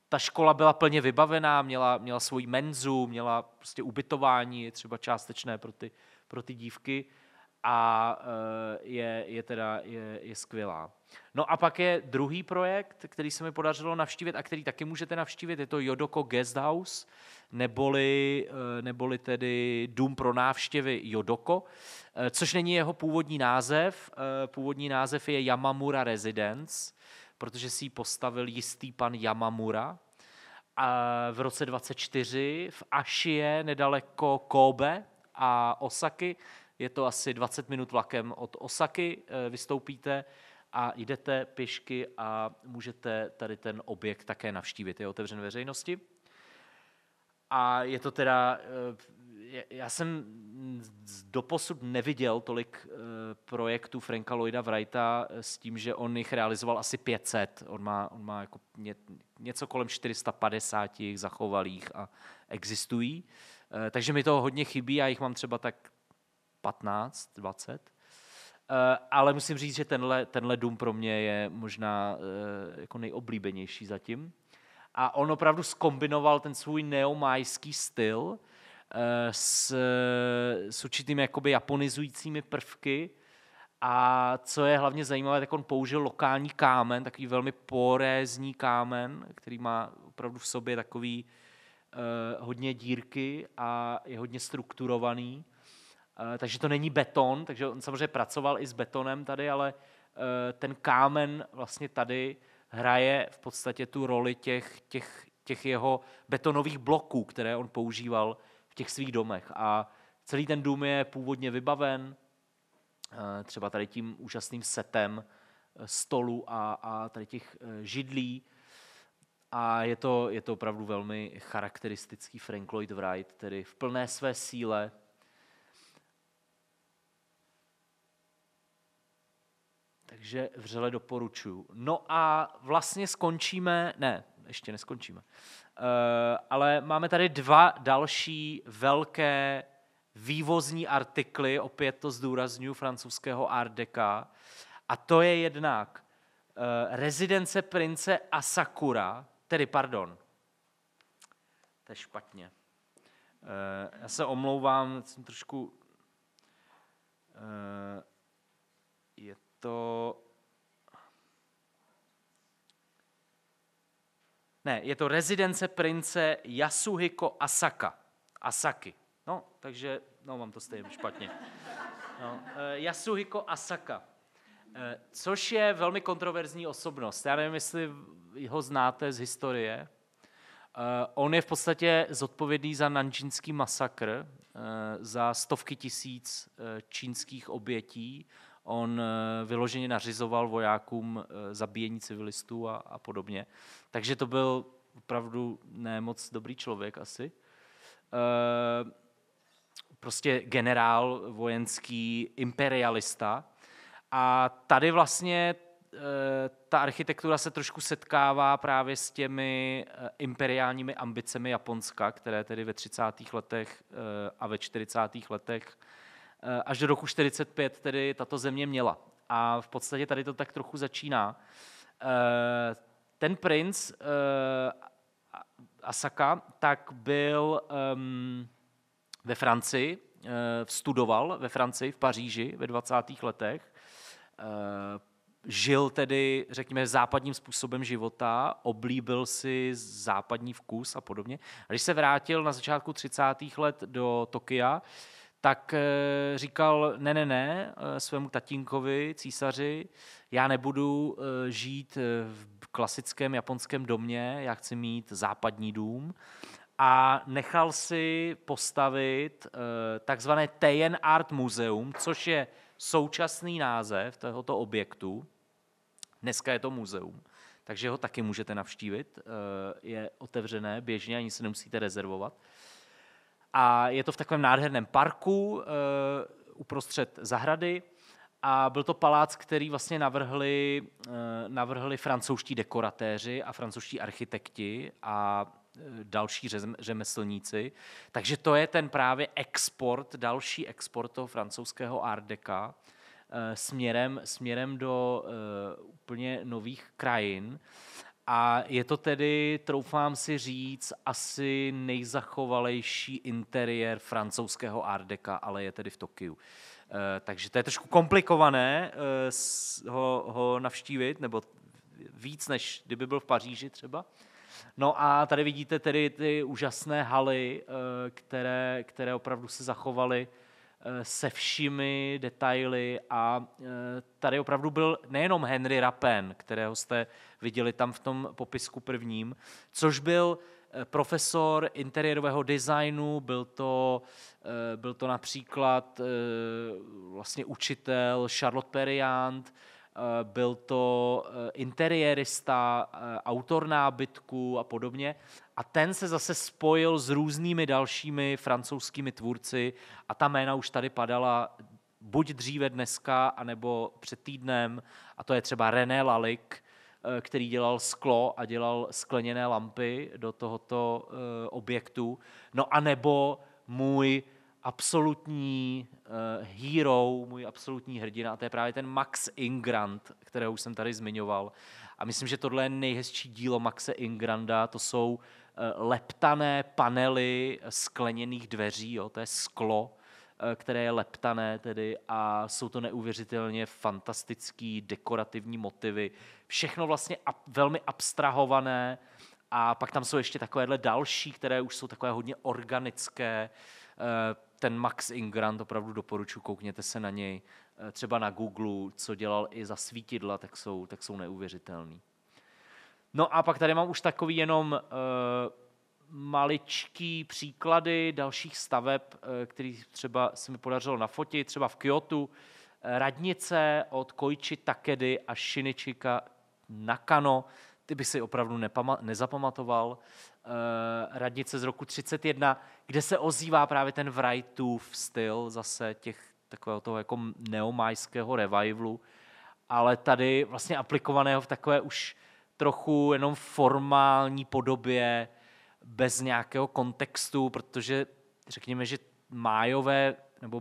Ta škola byla plně vybavená, měla svoji menzu, měla prostě ubytování, třeba částečné pro ty dívky a je skvělá. No a pak je druhý projekt, který se mi podařilo navštívit a který taky můžete navštívit, je to Yodoko Guest House, neboli tedy dům pro návštěvy Yodoko, což není jeho původní název. Původní název je Yamamura Residence, protože si ji postavil jistý pan Yamamura a v roce 24 v Ashie nedaleko Kobe a Osaky. Je to asi 20 minut vlakem od Osaky, vystoupíte a jdete pěšky a můžete tady ten objekt také navštívit. Je otevřen veřejnosti. A je to teda, já jsem doposud neviděl tolik projektů Franka Lloyda Wrighta s tím, že on jich realizoval asi 500. On má jako něco kolem 450 jich zachovalých a existují. Takže mi to hodně chybí, já jich mám třeba tak 15, 20. Ale musím říct, že tenhle dům pro mě je možná jako nejoblíbenější zatím. A on opravdu zkombinoval ten svůj neomajský styl s určitými jakoby japonizujícími prvky. A co je hlavně zajímavé, tak on použil lokální kámen, takový velmi porézní kámen, který má opravdu v sobě takový hodně dírky a je hodně strukturovaný. Takže to není beton, takže on samozřejmě pracoval i s betonem tady, ale ten kámen vlastně tady hraje v podstatě tu roli těch jeho betonových bloků, které on používal v těch svých domech. A celý ten dům je původně vybaven třeba tady tím úžasným setem stolu a tady těch židlí. A je to opravdu velmi charakteristický Frank Lloyd Wright, tedy v plné své síle. Takže vřele doporučuji. No a vlastně ještě neskončíme. Ale máme tady 2 další velké vývozní artikly, opět to zdůrazňuji, francouzského art deca. A to je jednak rezidence prince Asakura, to je špatně. Já se omlouvám, jsem trošku... je to rezidence prince Yasuhiko Asaky. No, takže, mám to stejně špatně. Yasuhiko Asaka, což je velmi kontroverzní osobnost. Já nevím, jestli ho znáte z historie. On je v podstatě zodpovědný za nanjingský masakr, za stovky tisíc čínských obětí. On vyloženě nařizoval vojákům zabíjení civilistů a podobně. Takže to byl opravdu nemoc dobrý člověk asi. Prostě generál, vojenský imperialista. A tady vlastně ta architektura se trošku setkává právě s těmi imperiálními ambicemi Japonska, které tedy ve 30. letech a ve 40. letech až do roku 45 tedy tato země měla. A v podstatě tady to tak trochu začíná. Ten princ Asaka tak byl ve Francii, studoval ve Francii, v Paříži ve 20. letech. Žil tedy, řekněme, západním způsobem života, oblíbil si západní vkus a podobně. A když se vrátil na začátku 30. let do Tokia, tak říkal, ne, svému tatínkovi, císaři, já nebudu žít v klasickém japonském domě, já chci mít západní dům. A nechal si postavit takzvané Teien Art Museum, což je současný název tohoto objektu. Dneska je to muzeum, takže ho taky můžete navštívit. Je otevřené běžně, ani se nemusíte rezervovat. A je to v takovém nádherném parku uprostřed zahrady a byl to palác, který vlastně navrhli francouzští dekoratéři a francouzští architekti a další řemeslníci. Takže to je ten právě další export toho francouzského art deca směrem do úplně nových krajin. A je to tedy, troufám si říct, asi nejzachovalejší interiér francouzského art deca, ale je tedy v Tokiu. Takže to je trošku komplikované ho navštívit, nebo víc, než kdyby byl v Paříži třeba. No a tady vidíte tedy ty úžasné haly, které opravdu se zachovaly se všemi detaily a tady opravdu byl nejenom Henry Rapin, kterého jste viděli tam v tom popisku prvním, což byl profesor interiérového designu, byl to například vlastně učitel Charlotte Perriand, byl to interiérista, autor nábytku a podobně. A ten se zase spojil s různými dalšími francouzskými tvůrci a ta jména už tady padala buď dříve dneska, anebo před týdnem. A to je třeba René Lalique, který dělal sklo a dělal skleněné lampy do tohoto objektu. No a nebo můj absolutní hero, můj absolutní hrdina, a to je právě ten Max Ingrand, kterého už jsem tady zmiňoval. A myslím, že tohle je nejhezčí dílo Maxe Ingranda, to jsou leptané panely skleněných dveří, jo, to je sklo, které je leptané tedy a jsou to neuvěřitelně fantastický dekorativní motivy. Všechno vlastně velmi abstrahované a pak tam jsou ještě takovéhle další, které už jsou takové hodně organické. Ten Max Ingrand opravdu doporučuji, koukněte se na něj. Třeba na Google, co dělal i za svítidla, tak jsou neuvěřitelný. No a pak tady mám už takový jenom maličký příklady dalších staveb, který třeba se mi podařilo nafotit, třeba v Kyotu, radnice od Koichi Takedy a Shinichika Nakano, ty bych si opravdu nezapamatoval, radnice z roku 1931, kde se ozývá právě ten Wrightův styl, zase takového toho jako neomajského revivalu, ale tady vlastně aplikovaného v takové už trochu jenom formální podobě, bez nějakého kontextu, protože řekněme, že májové nebo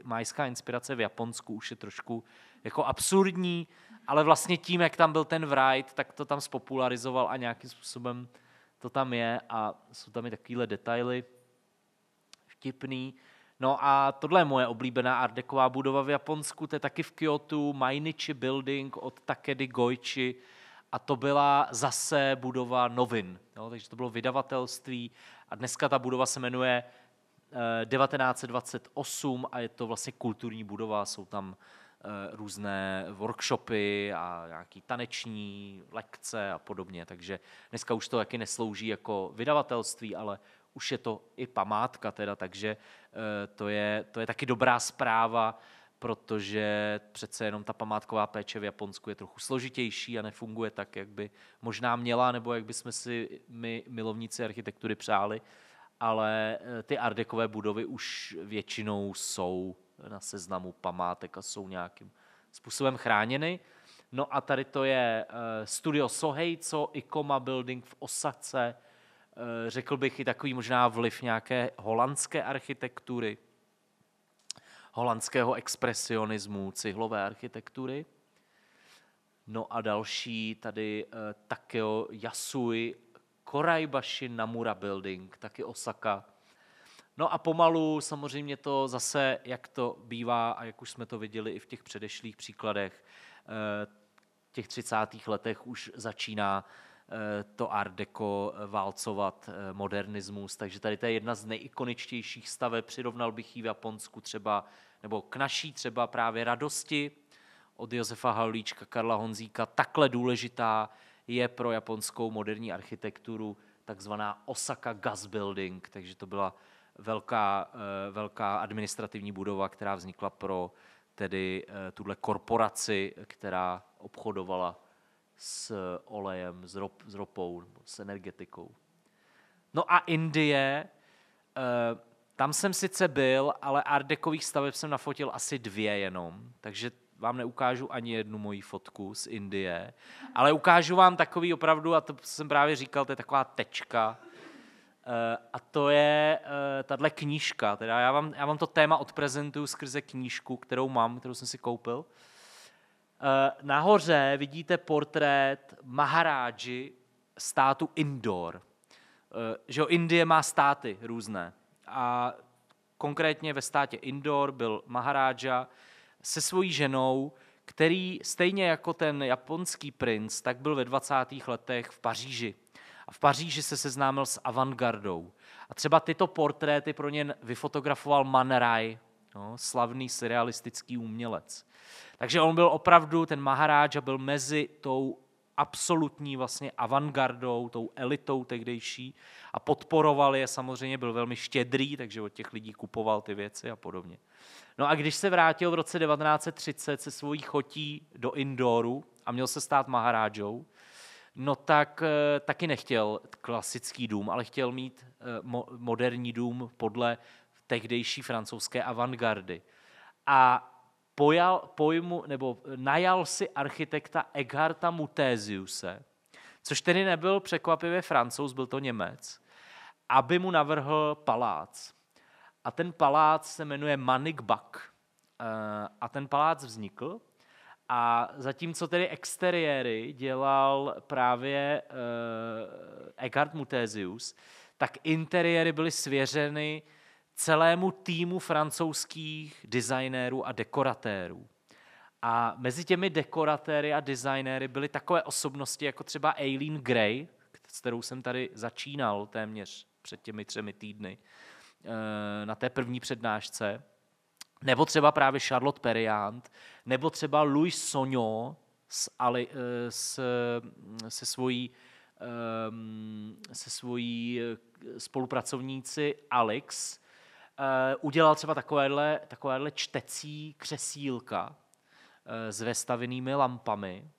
májská inspirace v Japonsku už je trošku jako absurdní, ale vlastně tím, jak tam byl ten Wright, tak to tam spopularizoval a nějakým způsobem to tam je a jsou tam i takovýhle detaily vtipný. No a tohle je moje oblíbená art decová budova v Japonsku, to je taky v Kyotu, Mainichi Building od Takedy Goichi, a to byla zase budova novin, jo, takže to bylo vydavatelství a dneska ta budova se jmenuje 1928 a je to vlastně kulturní budova, jsou tam různé workshopy a nějaký taneční lekce a podobně, takže dneska už to taky neslouží jako vydavatelství, ale už je to i památka teda, takže to je taky dobrá zpráva, protože přece jenom ta památková péče v Japonsku je trochu složitější a nefunguje tak, jak by možná měla, nebo jak bychom si my milovníci architektury přáli, ale ty art decové budovy už většinou jsou na seznamu památek a jsou nějakým způsobem chráněny. No a tady to je studio Soheico Ikoma Building v Osace, řekl bych i takový možná vliv nějaké holandské architektury, holandského expresionismu, cihlové architektury. No a další tady Takeo Yasui Koraibashi Namura Building, taky Osaka. No a pomalu samozřejmě to zase, jak to bývá a jak už jsme to viděli i v těch předešlých příkladech, v těch 30. letech už začíná to art deco válcovat modernismus, takže tady to je jedna z nejikoničtějších staveb, přirovnal bych ji v Japonsku třeba, nebo k naší třeba právě Radosti od Josefa Havlíčka, Karla Honzíka. Takhle důležitá je pro japonskou moderní architekturu takzvaná Osaka Gas Building, takže to byla velká administrativní budova, která vznikla pro tedy tuhle korporaci, která obchodovala s olejem, s ropou, s energetikou. No a Indie, tam jsem sice byl, ale art decových staveb jsem nafotil asi 2 jenom, takže vám neukážu ani jednu moji fotku z Indie, ale ukážu vám takový opravdu, a to jsem právě říkal, to je taková tečka, a to je tahle knížka, teda já vám to téma odprezentuju skrze knížku, kterou jsem si koupil. Nahoře vidíte portrét Maharáži státu Indor. Že Indie má státy různé a konkrétně ve státě Indor byl Maharáža se svojí ženou, který stejně jako ten japonský princ, tak byl ve 20. letech v Paříži. A v Paříži se seznámil s avantgardou. A třeba tyto portréty pro ně vyfotografoval Man Ray, slavný surrealistický umělec. Takže on byl opravdu, ten Maharáža byl mezi tou absolutní vlastně avantgardou, tou elitou tehdejší a podporoval je samozřejmě, byl velmi štědrý, takže od těch lidí kupoval ty věci a podobně. No a když se vrátil v roce 1930 se svojí chotí do Indoru a měl se stát maharajdžou, no tak taky nechtěl klasický dům, ale chtěl mít moderní dům podle tehdejší francouzské avantgardy. A najal si architekta Eggharta Muthesiuse, což tedy nebyl překvapivě Francouz, byl to Němec, aby mu navrhl palác. A ten palác se jmenuje Manik-Bak. A ten palác vznikl a zatímco tedy exteriéry dělal právě Egghart Muthesius, tak interiéry byly svěřeny celému týmu francouzských designérů a dekoratérů. A mezi těmi dekoratéry a designéry byly takové osobnosti, jako třeba Eileen Gray, s kterou jsem tady začínal téměř před těmi 3 týdny na té první přednášce, nebo třeba právě Charlotte Perriand, nebo třeba Louis Sognon se svojí spolupracovníci Alix, udělal třeba takovéhle čtecí křesílka s vestavěnými lampami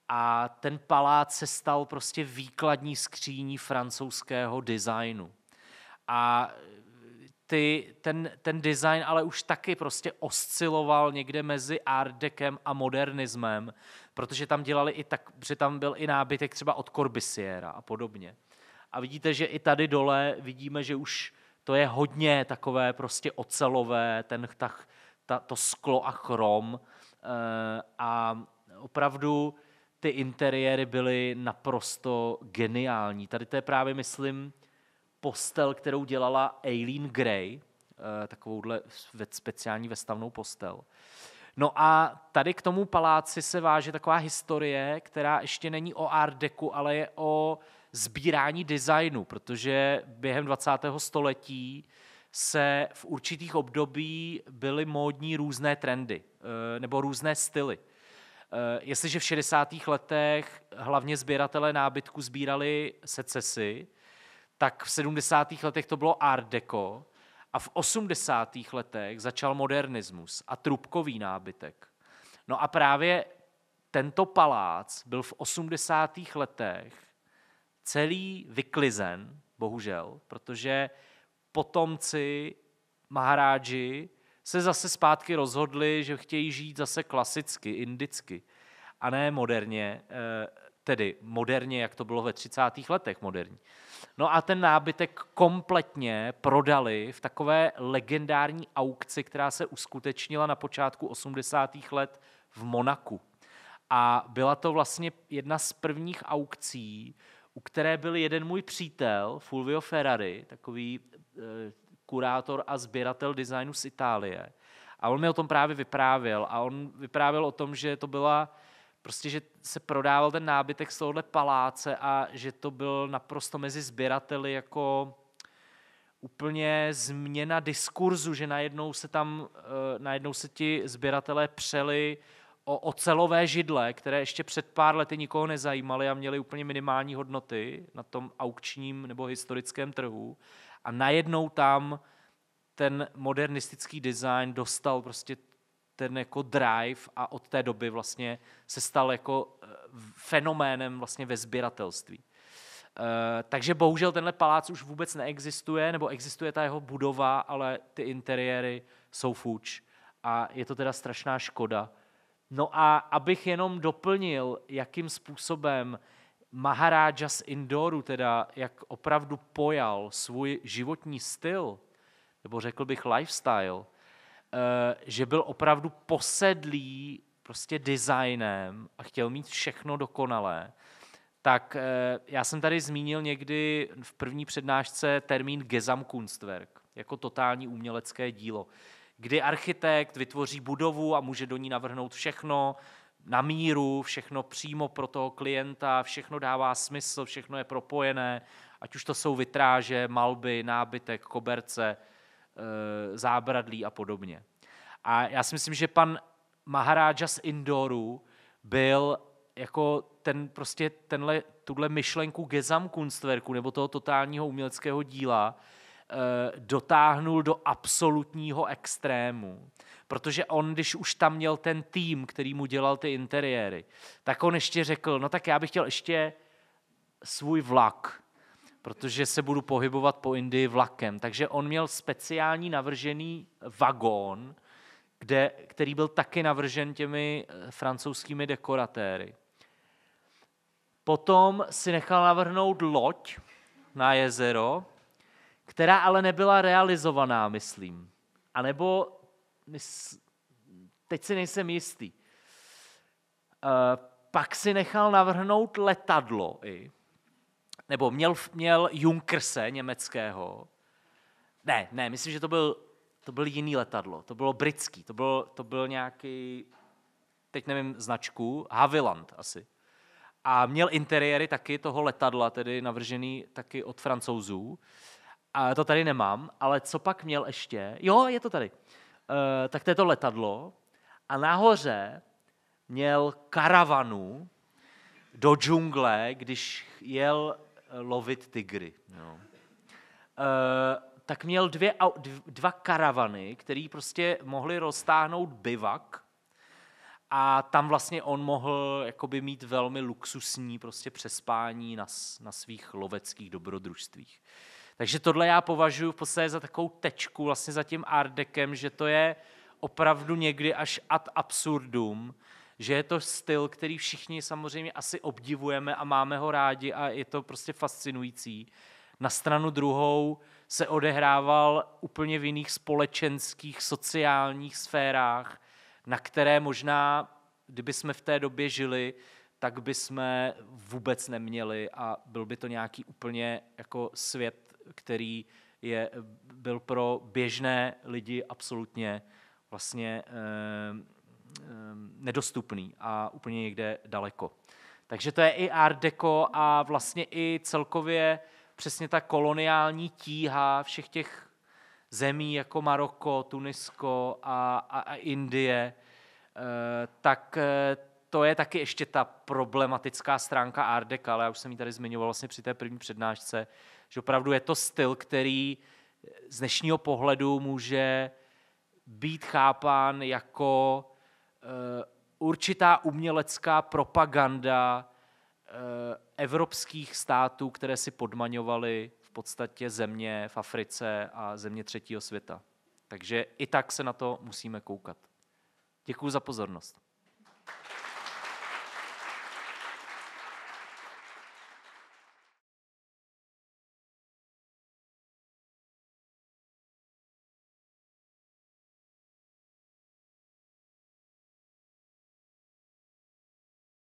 a ten palác se stal prostě výkladní skříní francouzského designu. A ten design ale už taky prostě osciloval někde mezi art decem a modernismem, protože tam protože tam byl i nábytek třeba od Corbusiera a podobně. A vidíte, že i tady dole vidíme, že už to je hodně takové prostě ocelové, to sklo a chrom a opravdu ty interiéry byly naprosto geniální. Tady to je právě, myslím, postel, kterou dělala Eileen Gray, takovouhle speciální vestavnou postel. No a tady k tomu paláci se váže taková historie, která ještě není o art decu, ale je o sbírání designu, protože během 20. století se v určitých období byly módní různé trendy nebo různé styly. Jestliže v 60. letech hlavně sběratelé nábytku sbírali secesy, tak v 70. letech to bylo art deco a v 80. letech začal modernismus a trubkový nábytek. No a právě tento palác byl v 80. letech celý vyklizen, bohužel, protože potomci maharajdži se zase zpátky rozhodli, že chtějí žít zase klasicky, indicky, a ne moderně, tedy moderně, jak to bylo ve 30. letech moderní. No a ten nábytek kompletně prodali v takové legendární aukci, která se uskutečnila na počátku 80. let v Monaku. A byla to vlastně jedna z prvních aukcí, u které byl jeden můj přítel, Fulvio Ferrari, takový kurátor a sběratel designu z Itálie. A on mi o tom právě vyprávěl. A on vyprávěl o tom, že to byla prostě, že se prodával ten nábytek z tohohle paláce a že to byl naprosto mezi sběrateli jako úplně změna diskurzu, že najednou se ti sběratelé přeli o ocelové židle, které ještě před pár lety nikoho nezajímaly a měly úplně minimální hodnoty na tom aukčním nebo historickém trhu. A najednou tam ten modernistický design dostal prostě ten jako drive a od té doby vlastně se stal jako fenoménem vlastně ve sběratelství. Takže bohužel tenhle palác už vůbec neexistuje, nebo existuje ta jeho budova, ale ty interiéry jsou fuč a je to teda strašná škoda. No a abych jenom doplnil, jakým způsobem Maharaja z Indoru, teda jak opravdu pojal svůj životní styl, nebo řekl bych lifestyle, že byl opravdu posedlý prostě designem a chtěl mít všechno dokonalé, tak já jsem tady zmínil někdy v první přednášce termín Gesamtkunstwerk, jako totální umělecké dílo, kdy architekt vytvoří budovu a může do ní navrhnout všechno na míru, všechno přímo pro toho klienta, všechno dává smysl, všechno je propojené, ať už to jsou vitráže, malby, nábytek, koberce, zábradlí a podobně. A já si myslím, že pan Maharaja z Indoru byl jako tuhle myšlenku Gesamtkunstwerku nebo toho totálního uměleckého díla dotáhnul do absolutního extrému. Protože on, když už tam měl ten tým, který mu dělal ty interiéry, tak on ještě řekl, no tak já bych chtěl ještě svůj vlak, protože se budu pohybovat po Indii vlakem. Takže on měl speciální navržený vagón, který byl taky navržen těmi francouzskými dekoratéry. Potom si nechal navrhnout loď na jezero, která ale nebyla realizovaná, myslím. A nebo, teď si nejsem jistý. Pak si nechal navrhnout letadlo nebo měl Junkerse německého. Ne, myslím, že to byl jiný letadlo. To bylo britský. To byl nějaký, teď nevím značku, Havilland asi. A měl interiéry taky toho letadla, tedy navržený taky od Francouzů. A to tady nemám, ale co pak měl ještě? Jo, je to tady. Tak to je to letadlo. A nahoře měl karavanu do džungle, když jel lovit tygry. No. Tak měl dva karavany, které prostě mohly roztáhnout bivak a tam vlastně on mohl jakoby mít velmi luxusní prostě přespání na svých loveckých dobrodružstvích. Takže tohle já považuji v podstatě za takovou tečku vlastně za tím art dekem, že to je opravdu někdy až ad absurdum, že je to styl, který všichni samozřejmě asi obdivujeme a máme ho rádi a je to prostě fascinující. Na stranu druhou se odehrával úplně v jiných společenských, sociálních sférách, na které možná, kdyby jsme v té době žili, tak by jsme vůbec neměli a byl by to nějaký úplně jako svět, který byl pro běžné lidi absolutně vlastně nedostupný a úplně někde daleko. Takže to je i art deco a vlastně i celkově přesně ta koloniální tíha všech těch zemí jako Maroko, Tunisko a Indie, tak to je taky ještě ta problematická stránka art deca, ale já už jsem ji tady zmiňoval vlastně při té první přednášce, že opravdu je to styl, který z dnešního pohledu může být chápán jako určitá umělecká propaganda evropských států, které si podmaňovaly v podstatě země v Africe a země třetího světa. Takže i tak se na to musíme koukat. Děkuji za pozornost.